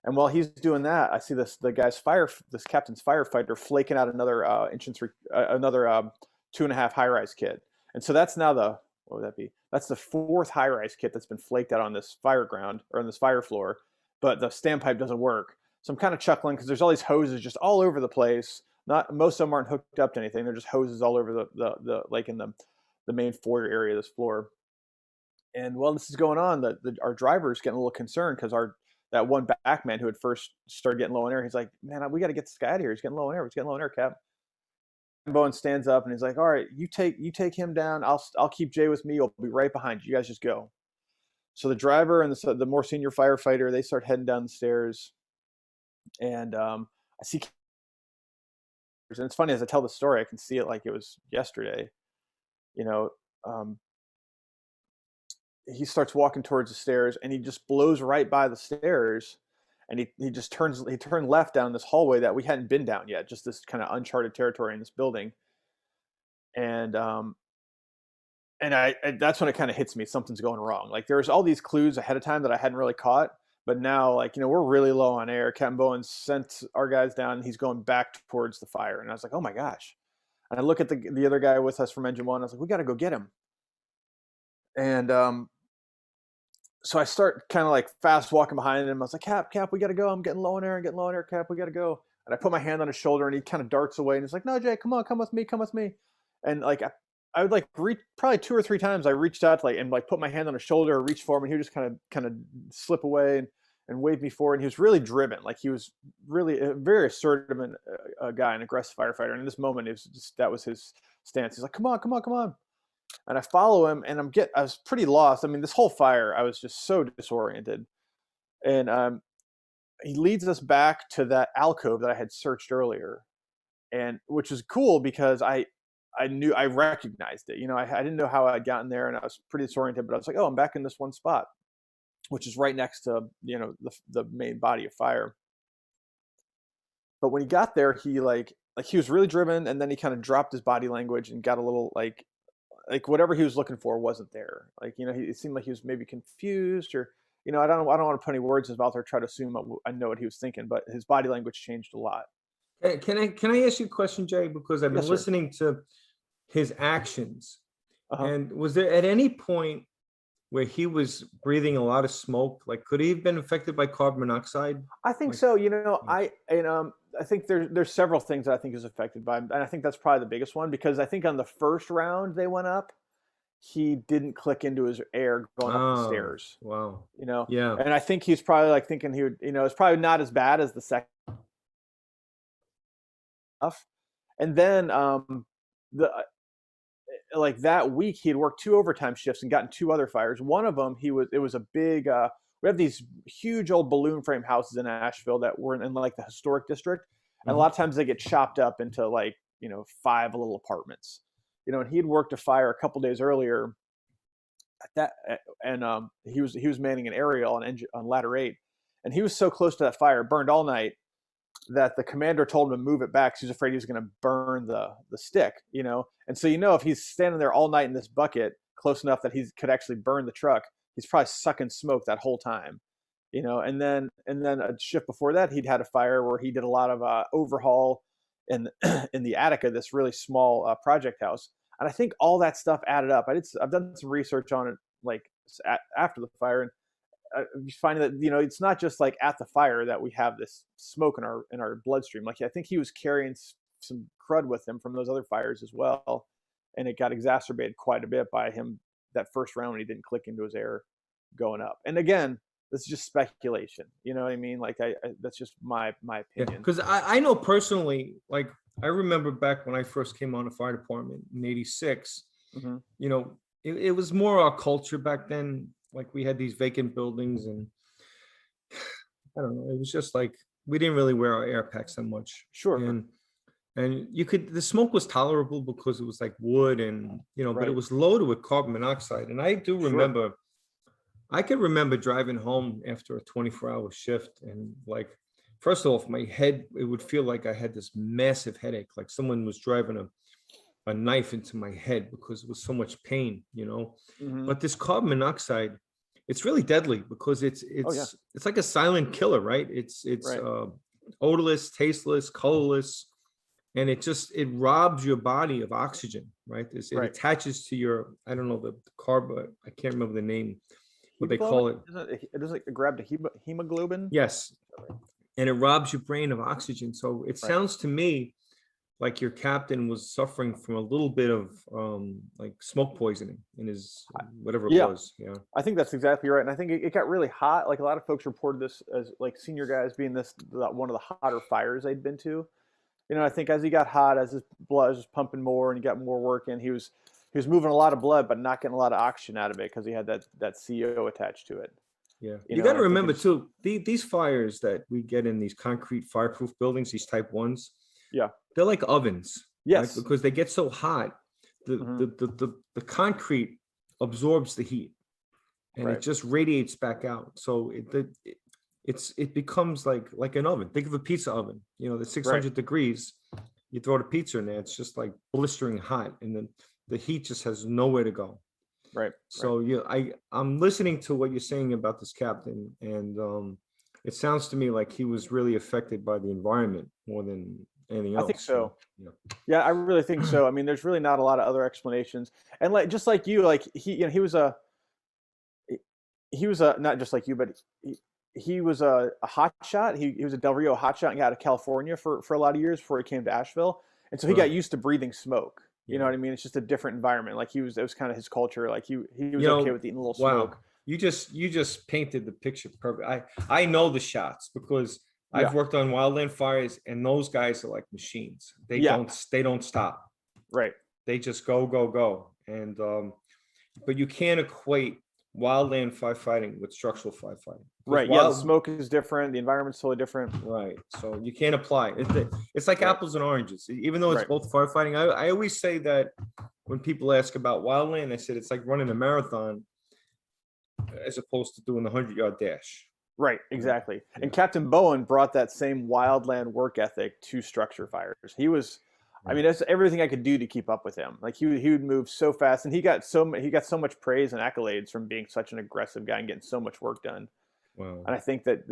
Speaker 1: And while he's doing that, I see this captain's firefighter flaking out another another 2.5 high-rise kit. And so that's now what would that be? That's the 4th high-rise kit that's been flaked out on this fire ground or on this fire floor, but the standpipe doesn't work. So I'm kind of chuckling because there's all these hoses just all over the place. Most of them aren't hooked up to anything. They're just hoses all over the in the main foyer area of this floor. And while this is going on, our driver is getting a little concerned because that one backman who had first started getting low on air, he's like, man, we got to get this guy out of here. He's getting low on air. He's getting low on air, Cap. And Bowen stands up and he's like, all right, you take him down. I'll keep Jay with me. I'll be right behind you. You guys just go. So the driver and the more senior firefighter, they start heading down the stairs. And I see, and it's funny as I tell the story, I can see it like it was yesterday. He starts walking towards the stairs, and he just blows right by the stairs, and he turned left down this hallway that we hadn't been down yet, just this kind of uncharted territory in this building. And that's when it kind of hits me, something's going wrong. Like there's all these clues ahead of time that I hadn't really caught, but now we're really low on air. Captain Bowen sent our guys down, and he's going back towards the fire. And I was like, oh my gosh. And I look at the other guy with us from Engine 1. I was like, we got to go get him. And so I start kind of fast walking behind him. I was like, Cap, we got to go. I'm getting low on air, Cap, we got to go. And I put my hand on his shoulder, and he kind of darts away, and he's like, no, Jay, come with me. And I would like reach probably 2 or 3 times. I reached out to like and like put my hand on his shoulder or reach for him, and he would just kind of slip away and wave me forward. And he was really driven, like he was really a very assertive and a guy, an aggressive firefighter. And in this moment, it was just that was his stance. He's like, "Come on, come on, come on!" And I follow him, and I was pretty lost. I mean, this whole fire, I was just so disoriented. And he leads us back to that alcove that I had searched earlier, and which is cool because I recognized it. You know, I didn't know how I'd gotten there, and I was pretty disoriented. But I was like, oh, I'm back in this one spot, which is right next to the main body of fire. But when he got there, he like he was really driven, and then he kind of dropped his body language and got a little like whatever he was looking for wasn't there. Like it seemed like he was maybe confused or I don't want to put any words in his mouth or try to assume I know what he was thinking, but his body language changed a lot.
Speaker 2: Can I ask you a question, Jay? Because I've been
Speaker 1: Yes, sir.
Speaker 2: listening to his actions,
Speaker 1: Uh-huh.
Speaker 2: and was there at any point where he was breathing a lot of smoke? Like, could he have been affected by carbon monoxide?
Speaker 1: I think
Speaker 2: Like,
Speaker 1: so. I think there's several things that I think is affected by, and I think that's probably the biggest one because I think on the first round they went up, he didn't click into his air going up the
Speaker 2: oh,
Speaker 1: stairs.
Speaker 2: wow.
Speaker 1: You know,
Speaker 2: Yeah.
Speaker 1: and I think he's probably like thinking he would. It's probably not as bad as the second stuff. And then the like that week he had worked 2 overtime shifts and gotten 2 other fires. One of them it was a big we have these huge old balloon frame houses in Asheville that were in like the historic district, and a lot of times they get chopped up into like 5 little apartments. And he had worked a fire a couple days earlier at that, and he was manning an aerial on ladder 8, and he was so close to that fire, burned all night, that the commander told him to move it back because he was afraid he was going to burn the stick. And so if he's standing there all night in this bucket close enough that he could actually burn the truck, he's probably sucking smoke that whole time. And then a shift before that he'd had a fire where he did a lot of overhaul in in the attic of this really small project house. And I think all that stuff added up. I've done some research on it like after the fire, and you find that it's not just like at the fire that we have this smoke in our bloodstream. Like I think he was carrying some crud with him from those other fires as well, and it got exacerbated quite a bit by him that first round when he didn't click into his air going up. And again, this is just speculation. You know what I mean? Like that's just my opinion.
Speaker 2: Because I know personally, like I remember back when I first came on the fire department in '86.
Speaker 1: Mm-hmm.
Speaker 2: It was more our culture back then. Like we had these vacant buildings, and I don't know. It was just like we didn't really wear our air packs that much.
Speaker 1: Sure.
Speaker 2: And the smoke was tolerable because it was like wood and but
Speaker 1: Right.
Speaker 2: it was loaded with carbon monoxide. And I do remember, I can remember driving home after a 24-hour shift, and like first off, my head, it would feel like I had this massive headache, like someone was driving a knife into my head because it was so much pain.
Speaker 1: Mm-hmm.
Speaker 2: But this carbon monoxide, it's really deadly because it's like a silent killer, right? It's
Speaker 1: Right.
Speaker 2: Odorless, tasteless, colorless, and it robs your body of oxygen, right? It
Speaker 1: Right.
Speaker 2: attaches to your, I don't know, the carb, I can't remember the name, what they call it.
Speaker 1: It does like grab the hemoglobin.
Speaker 2: Yes, and it robs your brain of oxygen. So it sounds to me like your captain was suffering from a little bit of like smoke poisoning in his whatever it was. Yeah,
Speaker 1: I think that's exactly right. And I think it got really hot. Like a lot of folks reported this as like senior guys being one of the hotter fires they'd been to. I think as he got hot, as his blood was pumping more and he got more work in, he was moving a lot of blood, but not getting a lot of oxygen out of it because he had that CO attached to it.
Speaker 2: Yeah, you got to remember too, these fires that we get in these concrete fireproof buildings, these type 1s.
Speaker 1: Yeah.
Speaker 2: They're like ovens.
Speaker 1: Yes.
Speaker 2: Right? Because they get so hot, the concrete absorbs the heat, and it just radiates back out. So it becomes like an oven. Think of a pizza oven. The 600 degrees. You throw the pizza in there, it's just like blistering hot, and then the heat just has nowhere to go.
Speaker 1: Right.
Speaker 2: So I'm listening to what you're saying about this captain, and it sounds to me like he was really affected by the environment more than anything else.
Speaker 1: I think so. Yeah, I really think so. I mean, there's really not a lot of other explanations. And like just like you, like he was a not just like you, but he was a hot shot. He was a Del Rio hot shot and got out of California for a lot of years before he came to Asheville. And so he got used to breathing smoke. You know
Speaker 2: Yeah.
Speaker 1: what I mean? It's just a different environment. Like it was kind of his culture. Like he was
Speaker 2: You
Speaker 1: okay
Speaker 2: know,
Speaker 1: with eating a little
Speaker 2: wow.
Speaker 1: smoke.
Speaker 2: You just painted the picture perfect. I know the shots because
Speaker 1: Yeah.
Speaker 2: I've worked on wildland fires, and those guys are like machines.
Speaker 1: Yeah.
Speaker 2: They don't stop.
Speaker 1: Right.
Speaker 2: They just go, go, go. And but you can't equate wildland firefighting with structural firefighting because
Speaker 1: Right. Yeah. The smoke is different. The environment's totally different.
Speaker 2: right. So you can't apply it. It's like
Speaker 1: Right.
Speaker 2: apples and oranges. Even though it's
Speaker 1: Right.
Speaker 2: both firefighting, I always say that when people ask about wildland, I said it's like running a marathon as opposed to doing the 100-yard dash.
Speaker 1: Right,
Speaker 2: Right.
Speaker 1: exactly. And
Speaker 2: Yeah.
Speaker 1: Captain Bowen brought that same wildland work ethic to structure fires. He was, I mean,
Speaker 2: Right.
Speaker 1: that's everything I could do to keep up with him. Like he would move so fast, and he got so much praise and accolades from being such an aggressive guy and getting so much work done.
Speaker 2: Wow.
Speaker 1: And I think that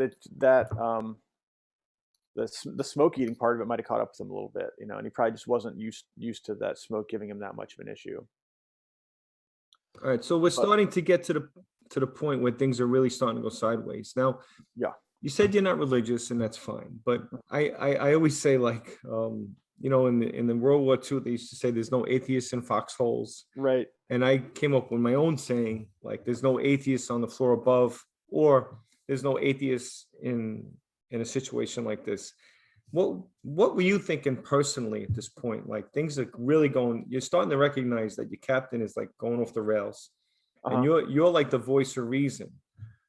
Speaker 1: the smoke eating part of it might have caught up with him a little bit, you know, and he probably just wasn't used to that smoke giving him that much of an issue.
Speaker 2: All right. So we're
Speaker 1: But
Speaker 2: starting to get to the point where things are really starting to go sideways. Now,
Speaker 1: yeah,
Speaker 2: you said you're not religious, and that's fine. But I always say, like, in the World War II, they used to say there's no atheists in foxholes.
Speaker 1: right.
Speaker 2: And I came up with my own saying, like, there's no atheists on the floor above, or there's no atheists in a situation like this. What were you thinking personally at this point? Like, things are really going, you're starting to recognize that your captain is like going off the rails, and
Speaker 1: Uh-huh.
Speaker 2: you're like the voice of reason.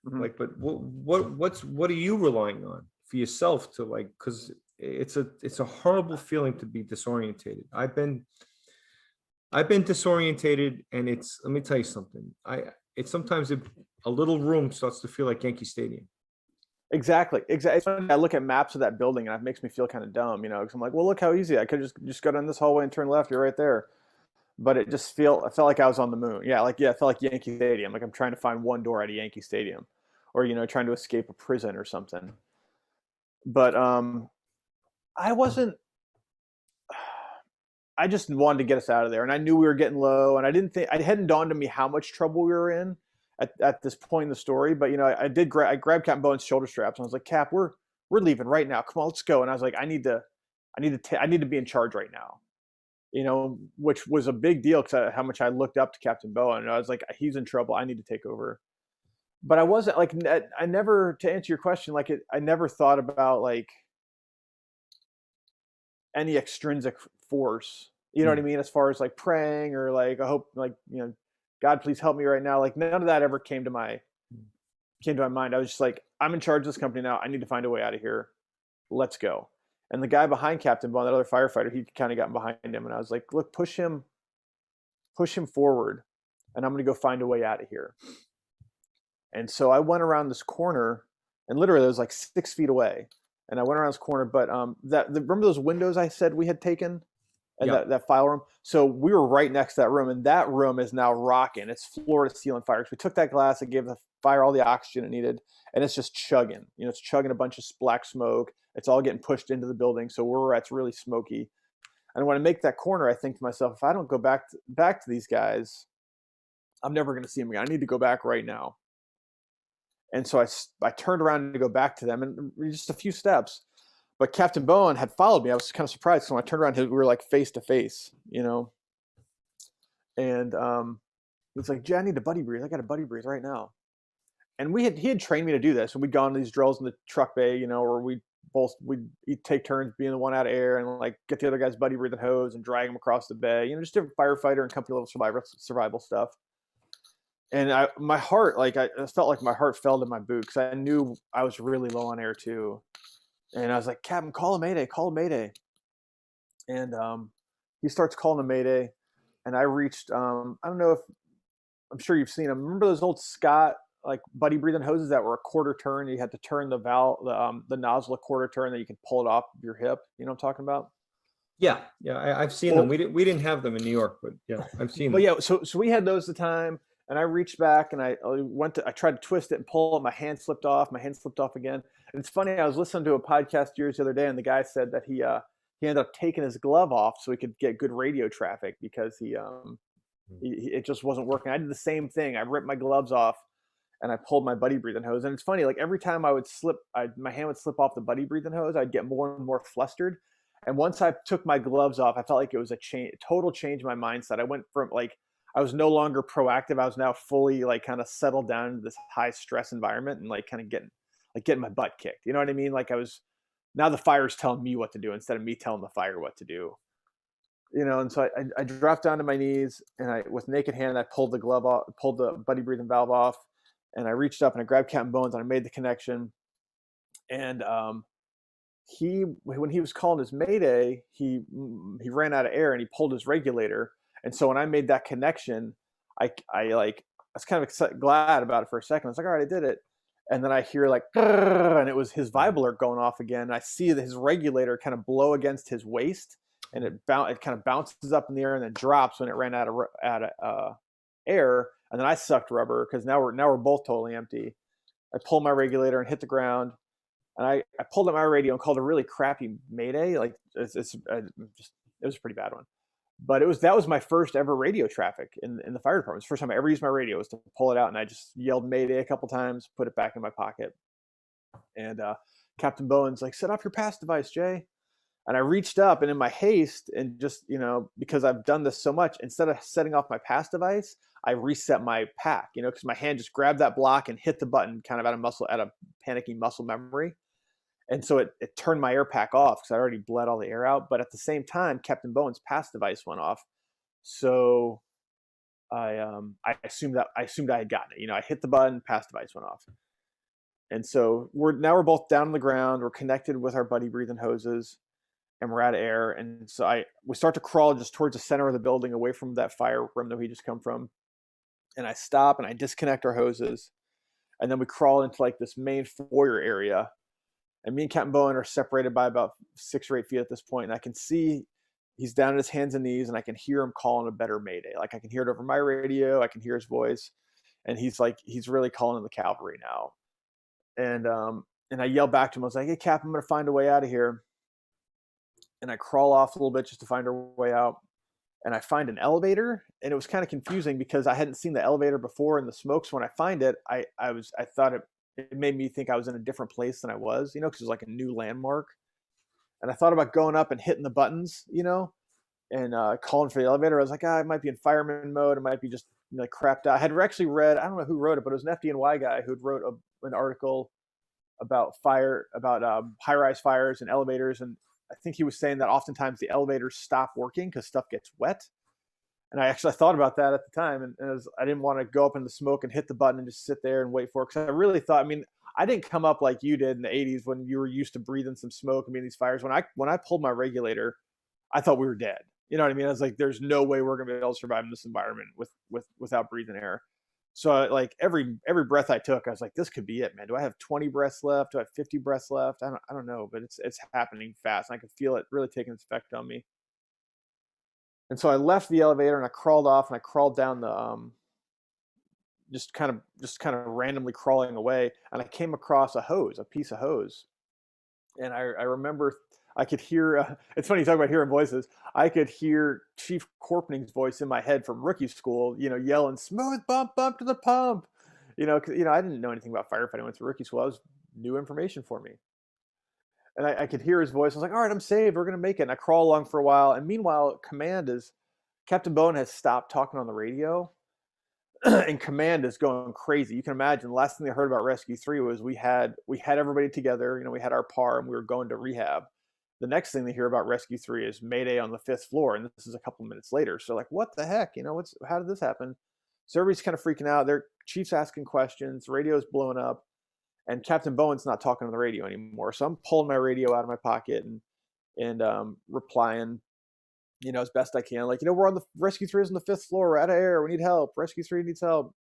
Speaker 1: Mhm.
Speaker 2: Like, but what are you relying on for yourself to, like, because it's a horrible feeling to be disorientated. I've been disorientated, and it's, let me tell you something. It's sometimes a little room starts to feel like Yankee Stadium.
Speaker 1: Exactly. Exactly. It's funny, I look at maps of that building and it makes me feel kind of dumb, you know, because I'm like, well, look how easy. I could just go down this hallway and turn left. You're right there. But I felt like I was on the moon. Yeah, it felt like Yankee Stadium. Like I'm trying to find one door at a Yankee Stadium, or you know, trying to escape a prison or something. But I wasn't. I just wanted to get us out of there, and I knew we were getting low, and I didn't think it hadn't dawned on me how much trouble we were in at this point in the story. But you know, I grabbed Captain Bowen's shoulder straps, and I was like, Cap, we're leaving right now. Come on, let's go. And I was like, I need to be in charge right now. You know, which was a big deal because how much I looked up to Captain Bowen. And I was like, he's in trouble. I need to take over. But I wasn't like, I never, to answer your question, like I never thought about like any extrinsic force. You know what I
Speaker 2: Hmm.
Speaker 1: mean? As far as like praying or like, I hope like, you know, God, please help me right now. Like none of that ever came to my mind. I was just like, I'm in charge of this company now. I need to find a way out of here. Let's go. And the guy behind Captain Bowen, that other firefighter, he kind of got behind him. And I was like, look, push him forward. And I'm going to go find a way out of here. And so I went around this corner, and literally it was like 6 feet away. And I went around this corner, but remember those windows I said we had taken, and
Speaker 2: Yeah.
Speaker 1: that file room. So we were right next to that room, and that room is now rocking. It's floor to ceiling fire. So we took that glass and gave the fire all the oxygen it needed, and it's just chugging. You know, it's chugging a bunch of black smoke. It's all getting pushed into the building. So where we're at, it's really smoky. And when I make that corner, I think to myself, if I don't go back to these guys, I'm never going to see them again. I need to go back right now. And so I turned around to go back to them, and just a few steps. But Captain Bowen had followed me. I was kind of surprised. So when I turned around, we were like face to face, you know. And he's like, "Jay, I need a buddy breathe. I got a buddy breathe right now." And he had trained me to do this. And we'd gone to these drills in the truck bay, you know, where we'd take turns being the one out of air and like get the other guy's buddy breathing hose and drag him across the bay. You know, just different firefighter and company level survival stuff. And my heart, like I felt like my heart fell to my boot because I knew I was really low on air too. And I was like, Captain, call a mayday, call a mayday. And he starts calling a mayday, and I reached. I don't know if I'm sure you've seen them. Remember those old Scott like buddy breathing hoses that were a quarter turn? You had to turn the valve, the nozzle a quarter turn, that you could pull it off your hip. You know what I'm talking about?
Speaker 2: Yeah. I've seen
Speaker 1: Well,
Speaker 2: them. We didn't have them in New York, but yeah, I've seen
Speaker 1: but
Speaker 2: them.
Speaker 1: yeah, so we had those at the time, and I reached back and I tried to twist it and pull it. My hand slipped off. My hand slipped off again. And it's funny. I was listening to a podcast yours the other day, and the guy said that he ended up taking his glove off so he could get good radio traffic because it just wasn't working. I did the same thing. I ripped my gloves off and I pulled my buddy breathing hose. And it's funny, like every time I would slip, my hand would slip off the buddy breathing hose, I'd get more and more flustered. And once I took my gloves off, I felt like it was a total change in my mindset. I went from like, I was no longer proactive. I was now fully like kind of settled down into this high stress environment and like kind of getting my butt kicked. You know what I mean? Like I was, now the fire's telling me what to do instead of me telling the fire what to do. And so I dropped down to my knees, and with naked hand, I pulled the glove off, pulled the buddy breathing valve off, and I reached up and I grabbed Captain Bones and I made the connection. And when he was calling his mayday, he ran out of air and he pulled his regulator. And so when I made that connection, I was kind of glad about it for a second. I was like, all right, I did it. And then I hear like, and it was his vibe alert going off again. And I see that his regulator kind of blow against his waist, and it kind of bounces up in the air and then drops when it ran out of air. And then I sucked rubber because now we're both totally empty. I pulled my regulator and hit the ground, and I pulled up my radio and called a really crappy mayday. Like it was a pretty bad one, but that was my first ever radio traffic in the fire department. It was the first time I ever used my radio was to pull it out, and I just yelled mayday a couple times, put it back in my pocket. And Captain Bowen's like, set off your pass device, Jay. And I reached up, and in my haste, and just, because I've done this so much, instead of setting off my pass device, I reset my pack, because my hand just grabbed that block and hit the button kind of out of panicking muscle memory. And so it turned my air pack off because I already bled all the air out. But at the same time, Captain Bowen's pass device went off. So I assumed I had gotten it. I hit the button, pass device went off. And so we're both down on the ground. We're connected with our buddy breathing hoses, and we're out of air. And so we start to crawl just towards the center of the building, away from that fire room that we just come from. And I stop and I disconnect our hoses. And then we crawl into like this main foyer area. And me and Captain Bowen are separated by about 6 or 8 feet at this point. And I can see he's down on his hands and knees, and I can hear him calling a better mayday. Like I can hear it over my radio. I can hear his voice. And he's really calling in the cavalry now. And I yelled back to him. I was like, hey, Cap, I'm going to find a way out of here. And I crawl off a little bit just to find our way out. And I find an elevator, and it was kind of confusing because I hadn't seen the elevator before in the smoke. So when I find it, I thought it made me think I was in a different place than I was, because it was like a new landmark. And I thought about going up and hitting the buttons, and calling for the elevator. I was like, it might be in fireman mode. It might be just like crapped out. I had actually read, I don't know who wrote it, but it was an FDNY guy who wrote an article about high-rise fires and elevators. And I think he was saying that oftentimes the elevators stop working because stuff gets wet. And I thought about that at the time, and I didn't want to go up in the smoke and hit the button and just sit there and wait for it. Because I really thought, I didn't come up like you did in the 80s when you were used to breathing some smoke and being these fires. When I pulled my regulator, I thought we were dead. You know what I mean? I was like, there's no way we're going to be able to survive in this environment without breathing air. So like every breath I took, I was like, this could be it, man. Do I have 20 breaths left? Do I have 50 breaths left? I don't know, but it's happening fast. And I could feel it really taking its effect on me. And so I left the elevator and I crawled off, and I crawled down the just kind of randomly crawling away, and I came across a piece of hose. And I remember I could hear, it's funny you talk about hearing voices. I could hear Chief Corpening's voice in my head from rookie school, yelling, smooth bump to the pump. I didn't know anything about firefighting. I went to rookie school. That was new information for me. And I could hear his voice. I was like, all right, I'm saved. We're going to make it. And I crawl along for a while. And meanwhile, Captain Bowen has stopped talking on the radio. And command is going crazy. You can imagine the last thing they heard about Rescue 3 was we had everybody together. We had our par, and we were going to rehab. The next thing they hear about Rescue 3 is Mayday on the 5th floor, and this is a couple minutes later. So like, what the heck? How did this happen? So everybody's kind of freaking out. Their chief's asking questions. The radio's blowing up, and Captain Bowen's not talking on the radio anymore. So I'm pulling my radio out of my pocket and replying, as best I can. Like, we're on the Rescue 3 is on the 5th floor. We're out of air. We need help. Rescue 3 needs help.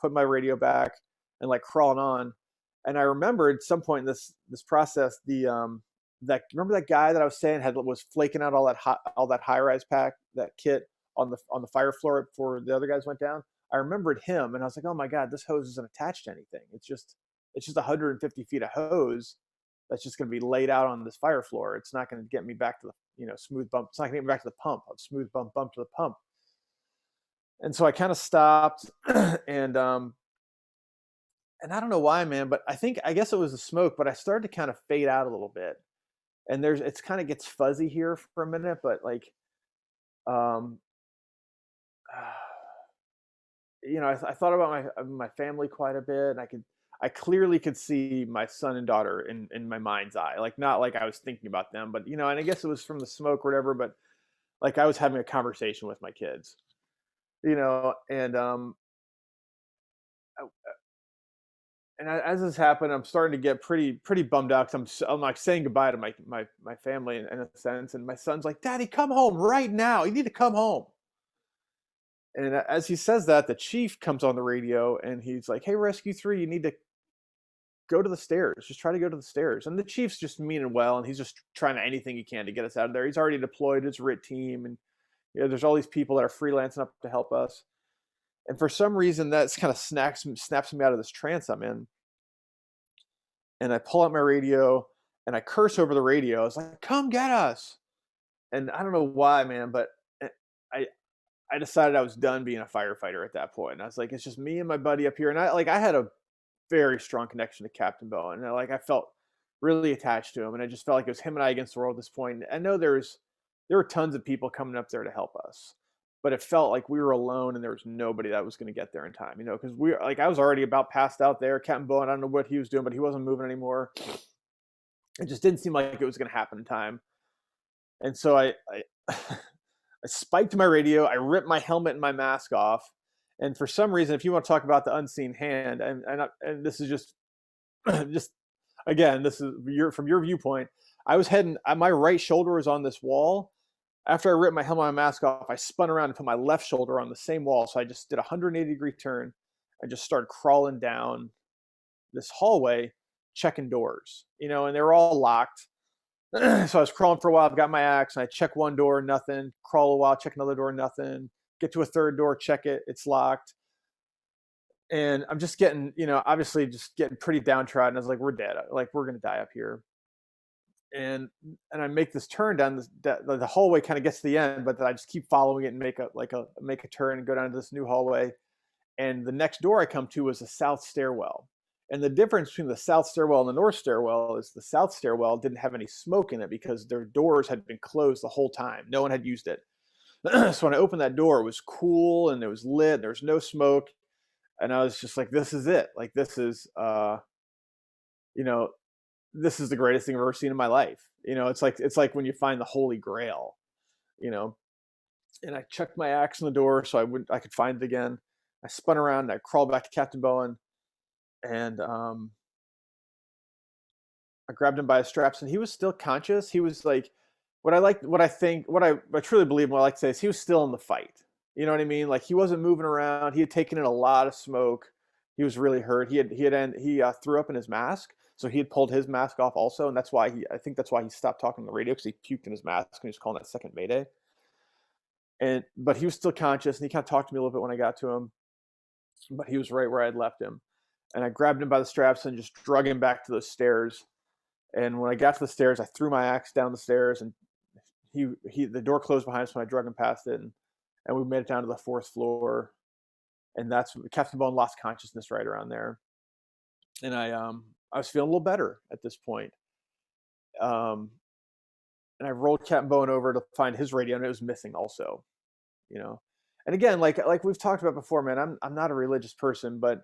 Speaker 1: Put my radio back and like crawling on. And I remembered at some point in this process, remember that guy that I was saying was flaking out all that high-rise pack, that kit on the fire floor before the other guys went down. I remembered him, and I was like, oh my God, this hose isn't attached to anything. It's just 150 feet of hose that's just going to be laid out on this fire floor. It's not going to get me back to the smooth bump. It's not going to get me back to the pump. A smooth bump to the pump. And so I kind of stopped, and I don't know why, man, but I guess it was the smoke, but I started to kind of fade out a little bit. and it's kind of gets fuzzy here for a minute, but like, um, I thought about my family quite a bit, and I clearly could see my son and daughter in my mind's eye, like not like I was thinking about them, but and I guess it was from the smoke or whatever, but like I was having a conversation with my kids, and as this happened, I'm starting to get pretty bummed out because I'm like saying goodbye to my family in a sense, and my son's like, "Daddy, come home right now. You need to come home." And as he says that, the chief comes on the radio and he's like, "Hey, Rescue 3, you need to go to the stairs. Just try to go to the stairs." And the chief's just meaning well, and he's just trying anything he can to get us out of there. He's already deployed his RIT team, and there's all these people that are freelancing up to help us. And for some reason, that's kind of snaps me out of this trance I'm in. And I pull out my radio and I curse over the radio. I was like, "Come get us!" And I don't know why, man, but I I decided I was done being a firefighter at that point. And I was like, it's just me and my buddy up here. And I had a very strong connection to Captain Bowen. And I felt really attached to him. And I just felt like it was him and I against the world at this point. And I know there were tons of people coming up there to help us, but it felt like we were alone and there was nobody that was going to get there in time, because I was already about passed out there. Captain Bowen, I don't know what he was doing, but he wasn't moving anymore. It just didn't seem like it was going to happen in time. And so I spiked my radio. I ripped my helmet and my mask off. And for some reason, if you want to talk about the unseen hand, and this is just again, this is from your viewpoint. I was heading. My right shoulder was on this wall. After I ripped my helmet and my mask off, I spun around and put my left shoulder on the same wall. So I just did a 180-degree turn. I just started crawling down this hallway, checking doors. And they were all locked. So I was crawling for a while. I've got my axe, and I check one door, nothing. Crawl a while, check another door, nothing. Get to a third door, check it, it's locked. And I'm just getting, obviously just getting pretty downtrodden. I was like, we're dead. Like, we're gonna die up here. And I make this turn down the hallway, kind of gets to the end, but then I just keep following it and make a turn and go down to this new hallway. And the next door I come to was a south stairwell. And the difference between the south stairwell and the north stairwell is the south stairwell didn't have any smoke in it because their doors had been closed the whole time. No one had used it. So when I opened that door, it was cool and it was lit. And there was no smoke. And I was just like, this is it. Like, this is the greatest thing I've ever seen in my life. It's like when you find the Holy Grail, and I chucked my axe in the door so I could find it again. I spun around and I crawled back to Captain Bowen. And I grabbed him by his straps, and he was still conscious. He was like, what I truly believe, what I like to say is he was still in the fight. You know what I mean? Like, he wasn't moving around. He had taken in a lot of smoke. He was really hurt. He threw up in his mask, so he had pulled his mask off also, and I think that's why he stopped talking on the radio, because he puked in his mask and he was calling that second Mayday. But he was still conscious, and he kind of talked to me a little bit when I got to him, but he was right where I had left him. And I grabbed him by the straps and just drug him back to those stairs. And when I got to the stairs, I threw my axe down the stairs, and the door closed behind us when I drug him past it, and we made it down to the fourth floor. And that's when Captain Bowen lost consciousness right around there. And I was feeling a little better at this point. And I rolled Captain Bowen over to find his radio, and it was missing also. And again, like we've talked about before, man, I'm not a religious person, but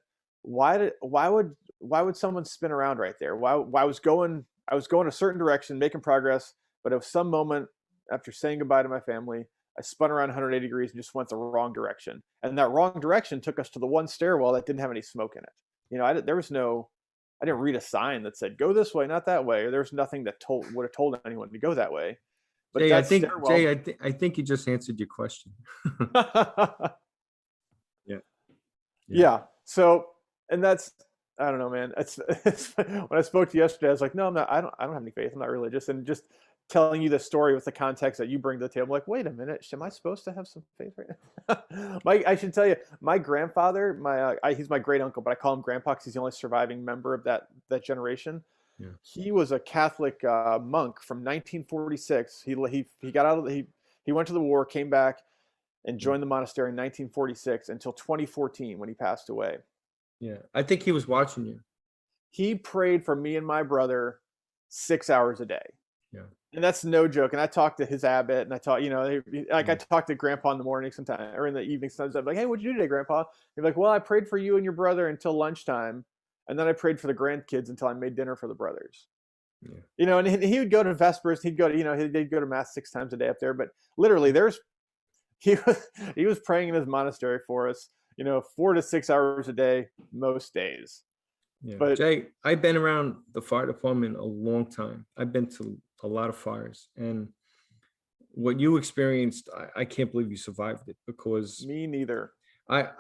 Speaker 1: why would someone spin around right there? Why I was going a certain direction, making progress, but at some moment after saying goodbye to my family, I spun around 180 degrees and just went the wrong direction. And that wrong direction took us to the one stairwell that didn't have any smoke in it. I didn't read a sign that said go this way, not that way, or there was nothing that would have told anyone to go that way. But
Speaker 2: Jay, I think you just answered your question.
Speaker 1: Yeah. So, and that's, I don't know, man. It's when I spoke to you yesterday, I was like, no, I'm not. I don't have any faith. I'm not religious. And just telling you the story with the context that you bring to the table, I'm like, wait a minute, am I supposed to have some faith right now? I should tell you, my grandfather, he's my great uncle, but I call him Grandpa because he's the only surviving member of that generation.
Speaker 2: Yeah.
Speaker 1: He was a Catholic monk from 1946. He got out of he went to the war, came back, and joined the monastery in 1946 until 2014 when he passed away.
Speaker 2: Yeah, I think he was watching you.
Speaker 1: He prayed for me and my brother 6 hours a day.
Speaker 2: Yeah.
Speaker 1: And that's no joke. And I talked to his Abbott, and I talked, like I talked to Grandpa in the morning sometime, or in the evening sometimes. I'm like, "Hey, what'd you do today, Grandpa?" He's like, "Well, I prayed for you and your brother until lunchtime, and then I prayed for the grandkids until I made dinner for the brothers."
Speaker 2: Yeah.
Speaker 1: And he would go to Vespers. He'd go to, he'd go to mass 6 times a day up there. But literally, he was praying in his monastery for us, 4 to 6 hours a day most days.
Speaker 2: Yeah,
Speaker 1: But
Speaker 2: Jay, I've been around the fire department a long time. I've been to a lot of fires, and what you experienced, I can't believe you survived it, because
Speaker 1: me neither.
Speaker 2: I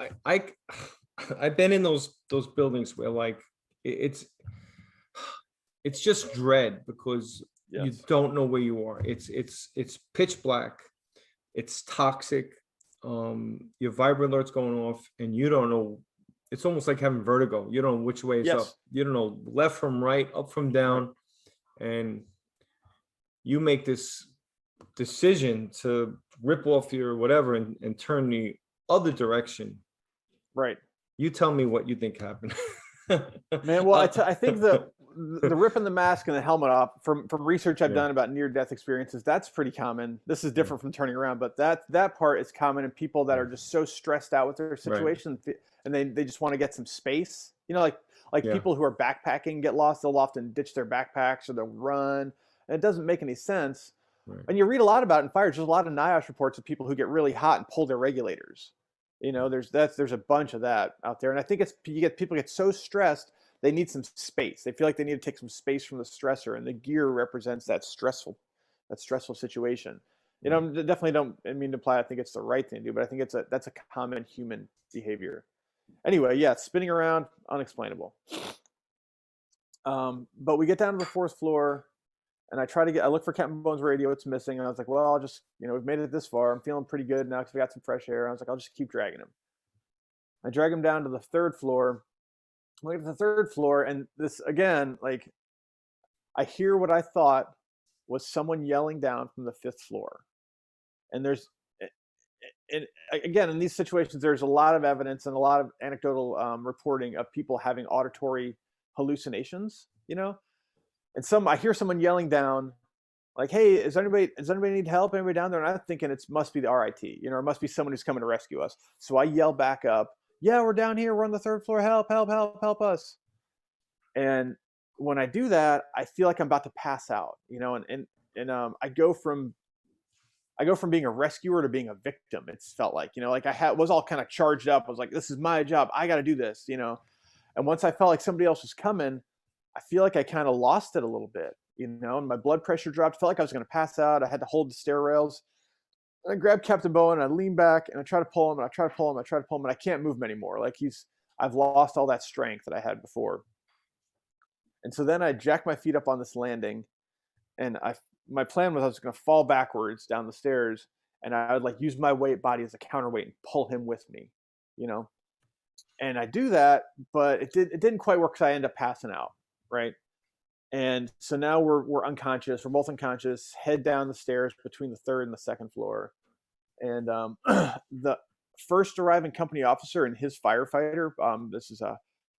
Speaker 2: I've been in those buildings where, like, it's just dread, because you
Speaker 1: Yes.
Speaker 2: don't know where you are. It's pitch black. It's toxic. Your vibrate alert's going off, and you don't know. It's almost like having vertigo. You don't know which way is
Speaker 1: Yes.
Speaker 2: up. You don't know left from right, up from down, and you make this decision to rip off your whatever and turn the other direction.
Speaker 1: Right.
Speaker 2: You tell me what you think happened.
Speaker 1: Man, well, I think the ripping the mask and the helmet off, from research I've done about near-death experiences, that's pretty common. This is different from turning around, but that part is common in people that are just so stressed out with their situation, and they just want to get some space. Like people who are backpacking get lost. They'll often ditch their backpacks, or they'll run, and it doesn't make any sense.
Speaker 2: Right.
Speaker 1: And you read a lot about it in fires. There's a lot of NIOSH reports of people who get really hot and pull their regulators. There's a bunch of that out there, and I think people get so stressed they need some space. They feel like they need to take some space from the stressor, and the gear represents that stressful situation. Definitely don't mean to imply I think it's the right thing to do, but I think that's a common human behavior. Anyway, yeah, spinning around, unexplainable. But we get down to the 4th floor, and I look for Captain Bowen's radio. It's missing. And I was like, well, I'll just, we've made it this far. I'm feeling pretty good now because we got some fresh air. I was like, I'll just keep dragging him. I drag him down to the 3rd floor. We get to the 3rd floor, and this, again, like, I hear what I thought was someone yelling down from the 5th floor. And again, in these situations, there's a lot of evidence and a lot of anecdotal reporting of people having auditory hallucinations, and I hear someone yelling down, like, "Hey, does anybody need help? Anybody down there?" And I'm thinking it must be the RIT, or it must be someone who's coming to rescue us. So I yell back up, "Yeah, we're down here. We're on the 3rd floor. Help, help, help, help us." And when I do that, I feel like I'm about to pass out, and I go from being a rescuer to being a victim. It's felt like, like I was all kind of charged up. I was like, this is my job. I got to do this, And once I felt like somebody else was coming, I feel like I kind of lost it a little bit, and my blood pressure dropped. I felt like I was going to pass out. I had to hold the stair rails. And I grabbed Captain Bowen, and I lean back, and I try to pull him, and I try to pull him, and I can't move him anymore. Like I've lost all that strength that I had before. And so then I jack my feet up on this landing, and my plan was I was going to fall backwards down the stairs, and I would like use my body as a counterweight and pull him with me, And I do that, but it didn't quite work because I end up passing out, right? And so now we're unconscious. We're both unconscious. Head down the stairs between the 3rd and the 2nd floor, and the first arriving company officer and his firefighter, this is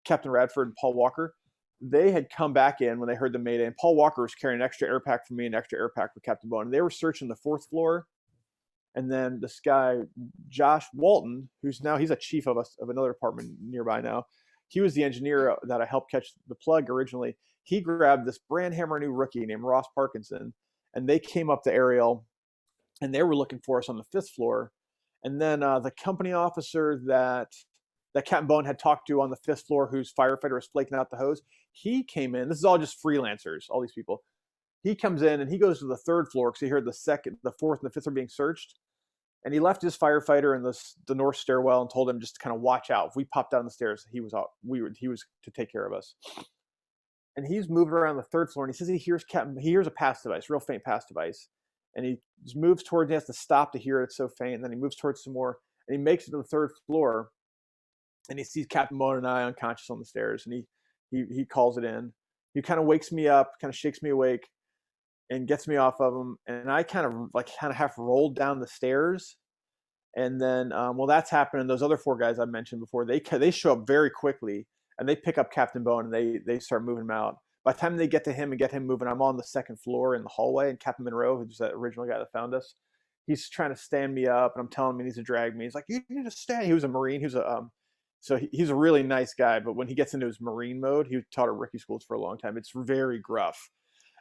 Speaker 1: Captain Radford and Paul Walker. They had come back in when they heard the mayday, and Paul Walker was carrying an extra air pack for me and an extra air pack for Captain Bowen. And they were searching the 4th floor, and then this guy Josh Walton, he's a chief of another department nearby now. He was the engineer that I helped catch the plug originally. He grabbed this brand hammer new rookie named Ross Parkinson, and they came up the aerial, and they were looking for us on the 5th floor. And then the company officer that Captain Bowen had talked to on the 5th floor, whose firefighter was flaking out the hose, he came in. This is all just freelancers, all these people. He comes in and he goes to the 3rd floor because he heard the 4th, and the 5th are being searched. And he left his firefighter in the north stairwell and told him just to kind of watch out. If we popped down the stairs, he was to take care of us. And he's moving around the 3rd floor, and he says he hears a pass device, real faint pass device. And he just moves towards, he has to stop to hear it. It's so faint. And then he moves towards some more, and he makes it to the 3rd floor, and he sees Captain Bowen and I unconscious on the stairs, and he calls it in. He kind of wakes me up, kind of shakes me awake, and gets me off of him. And I kind of half rolled down the stairs. And then, that's happening. Those other 4 guys I mentioned before, they show up very quickly, and they pick up Captain Bowen, and they start moving him out. by the time they get to him and get him moving, I'm on the second floor in the hallway, and Captain Monroe, who's that original guy that found us, he's trying to stand me up, and I'm telling him he needs to drag me. He's like, "You need to stand." He was a Marine. He was a so he's a really nice guy, but when he gets into his Marine mode, he taught at rookie schools for a long time. It's very gruff,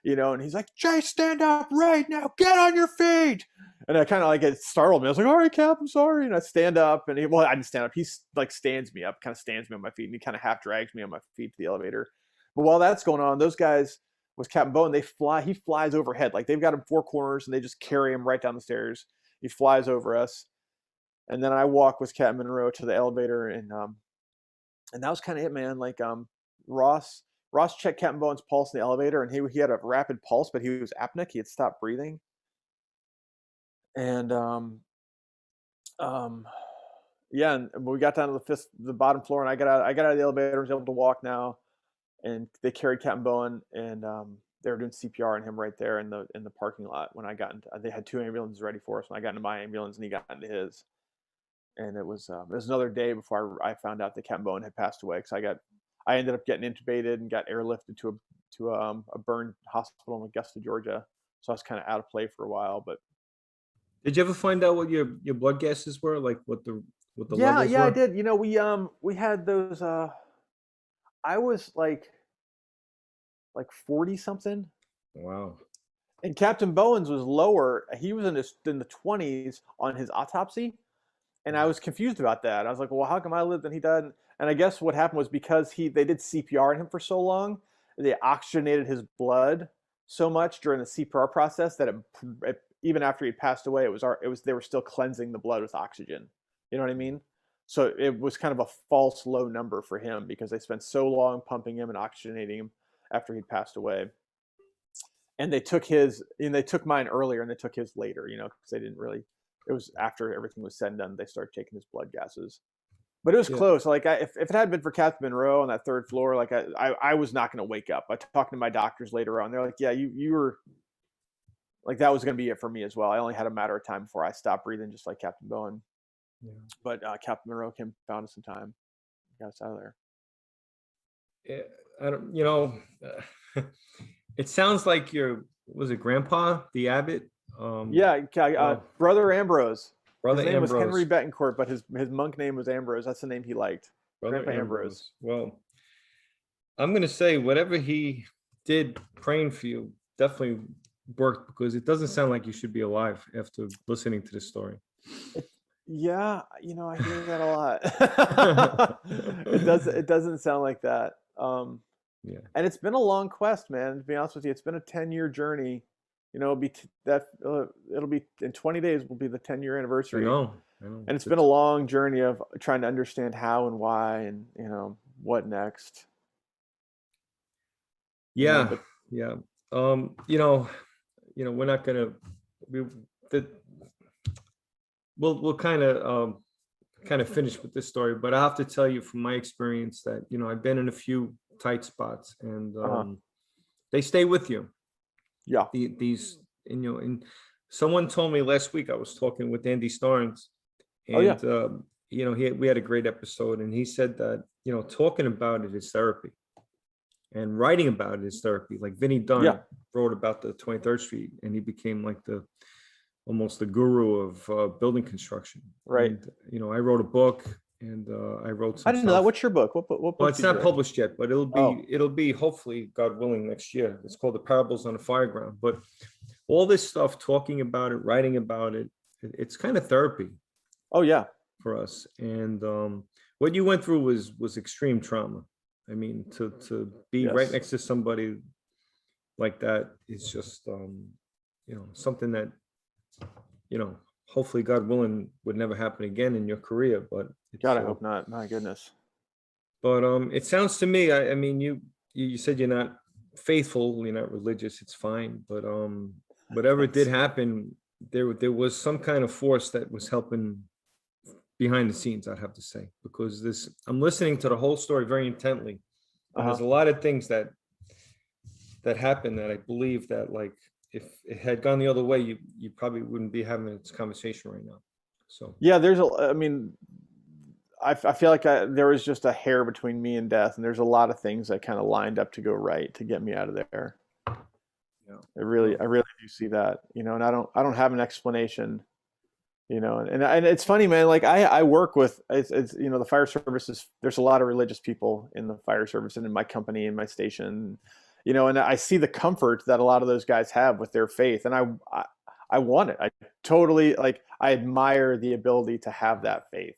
Speaker 1: and he's like, "Jay, stand up right now. Get on your feet." And I kind of like, it startled me. I was like, "All right, Cap, I'm sorry." And I stand up, and I didn't stand up. He like stands me up, kind of stands me on my feet, and he kind of half drags me on my feet to the elevator. But while that's going on, those guys with Captain Bowen, he flies overhead. Like they've got him four corners, and they just carry him right down the stairs. He flies over us. And then I walk with Captain Monroe to the elevator, and that was kind of it, man. Like Ross checked Captain Bowen's pulse in the elevator, and he had a rapid pulse, but he was apneic. He had stopped breathing. And yeah, and we got down to the bottom floor, and I got out of the elevator, was able to walk now, and they carried Captain Bowen, and they were doing CPR on him right there in the parking lot. When I got into, they had two ambulances ready for us. When I got into my ambulance, and he got into his. And it was another day before I found out that Captain Bowen had passed away, because I ended up getting intubated and got airlifted to a burn hospital in Augusta, Georgia. So I was kind of out of play for a while. But
Speaker 2: Did you ever find out what your blood gases were, like what the
Speaker 1: yeah,
Speaker 2: levels
Speaker 1: yeah,
Speaker 2: were?
Speaker 1: I did. We had those. I was like 40 something,
Speaker 2: Wow.
Speaker 1: and Captain Bowen's was lower. He was in the 20s on his autopsy. And I was confused about that. I was like, well, how come I lived and he died? And I guess what happened was because they did CPR on him for so long, they oxygenated his blood so much during the CPR process that even after he passed away, they were still cleansing the blood with oxygen. You know what I mean? So it was kind of a false low number for him because they spent so long pumping him and oxygenating him after he'd passed away. And they took mine earlier, and they took his later, because they didn't really. It was after everything was said and done, they started taking his blood gases. But it was close. Like if it had been for Captain Monroe on that third floor, like I was not going to wake up. I talked to my doctors later on. They're like, yeah, you were like, that was going to be it for me as well. I only had a matter of time before I stopped breathing, just like Captain Bowen. Yeah. But Captain Monroe came, found us in time, got us out of there.
Speaker 2: Yeah, I don't. It sounds like was it Grandpa the Abbot?
Speaker 1: Brother Ambrose.
Speaker 2: Brother
Speaker 1: his name
Speaker 2: Ambrose.
Speaker 1: was Henry Bettencourt, but his monk name was Ambrose. That's the name he liked.
Speaker 2: Brother
Speaker 1: Grandpa Ambrose.
Speaker 2: Well, I'm going to say whatever he did praying for you definitely worked, because it doesn't sound like you should be alive after listening to this story.
Speaker 1: Yeah, I hear that a lot. It doesn't sound like that. Yeah. And it's been a long quest, man. To be honest with you, it's been a 10-year journey. It'll be in 20 days will be the 10-year anniversary.
Speaker 2: I know.
Speaker 1: And it's been a long journey of trying to understand how and why, and what next.
Speaker 2: Yeah, yeah. We're not gonna. We'll kind of finish with this story, but I have to tell you from my experience that I've been in a few tight spots, and they stay with you.
Speaker 1: Yeah.
Speaker 2: And someone told me last week, I was talking with Andy Starnes, and we had a great episode, and he said that talking about it is therapy, and writing about it is therapy. Like Vinny Dunn wrote about the 23rd Street, and he became like almost the guru of building construction.
Speaker 1: Right.
Speaker 2: And, I wrote a book, and I wrote some.
Speaker 1: I didn't know that. What's your book? What book?
Speaker 2: Well, it's not published yet, but it'll be hopefully, God willing, next year. It's called The Parables on the Fireground. But all this stuff, talking about it, writing about it, it's kind of therapy.
Speaker 1: Oh yeah,
Speaker 2: for us. And what you went through was extreme trauma. I mean, to be right next to somebody like that is just something that hopefully, God willing, would never happen again in your career. But
Speaker 1: God, I hope not. My goodness.
Speaker 2: But it sounds to me, I mean, you said you're not faithful, you're not religious. It's fine, but whatever did happen, there was some kind of force that was helping behind the scenes, I'd have to say, because I'm listening to the whole story very intently. And there's a lot of things that happened that I believe that, like, if it had gone the other way, you probably wouldn't be having this conversation right now. So
Speaker 1: yeah, I feel like there was just a hair between me and death, and there's a lot of things that kind of lined up to go right to get me out of there.
Speaker 2: Yeah.
Speaker 1: I really do see that, and I don't have an explanation, and it's funny, man. Like I work with, it's the fire services. There's a lot of religious people in the fire service and in my company, in my station, and I see the comfort that a lot of those guys have with their faith, and I want it. I totally like. I admire the ability to have that faith,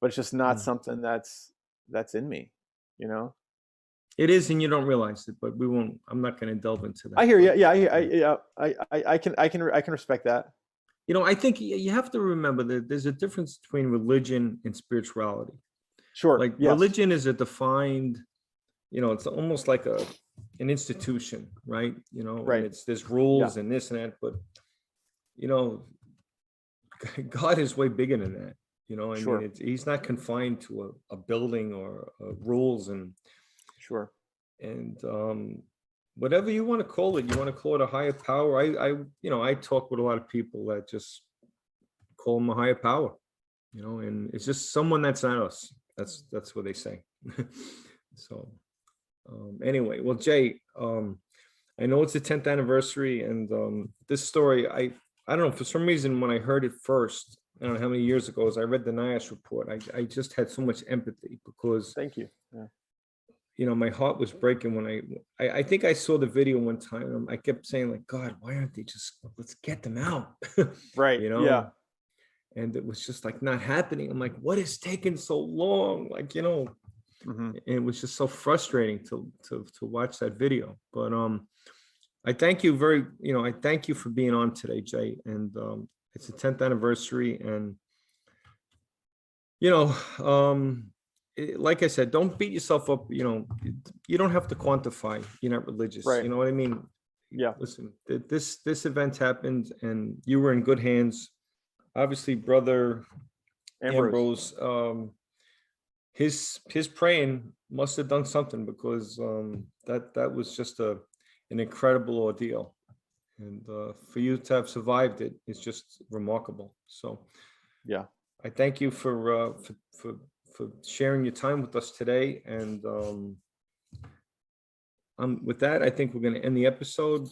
Speaker 1: but it's just not something that's in me,
Speaker 2: It is, and you don't realize it, but we won't. I'm not going to delve into that.
Speaker 1: I hear you. Yeah, I can respect that.
Speaker 2: I think you have to remember that there's a difference between religion and spirituality.
Speaker 1: Sure.
Speaker 2: Like
Speaker 1: yes.
Speaker 2: religion is a defined, it's almost like an institution, right?
Speaker 1: Right.
Speaker 2: And there's rules and this and that, but God is way bigger than that. I
Speaker 1: Sure.
Speaker 2: mean, he's not confined to a building or rules and
Speaker 1: Sure.
Speaker 2: Whatever you want to call it, a higher power. I talk with a lot of people that just call him a higher power, and it's just someone that's not us. That's what they say. So anyway, well, Jay, I know it's the 10th anniversary, and this story, I don't know, for some reason, when I heard it first, I don't know how many years ago, as I read the NIOSH report, I just had so much empathy because
Speaker 1: Thank you. Yeah.
Speaker 2: my heart was breaking when I think I saw the video one time, and I kept saying, like, God, why aren't they let's get them out?
Speaker 1: Right. Yeah.
Speaker 2: And it was just like not happening. I'm like, what is taking so long? Like, and it was just so frustrating to watch that video. But I thank you I thank you for being on today, Jay. And it's the 10th anniversary, and like I said, don't beat yourself up. You don't have to quantify. You're not religious.
Speaker 1: Right.
Speaker 2: You know what I mean?
Speaker 1: Yeah.
Speaker 2: Listen, this event happened, and you were in good hands. Obviously, brother Ambrose, his praying must have done something, because that was just an incredible ordeal, and for you to have survived it is just remarkable. So,
Speaker 1: yeah,
Speaker 2: I thank you for sharing your time with us today. And with that, I think we're going to end the episode.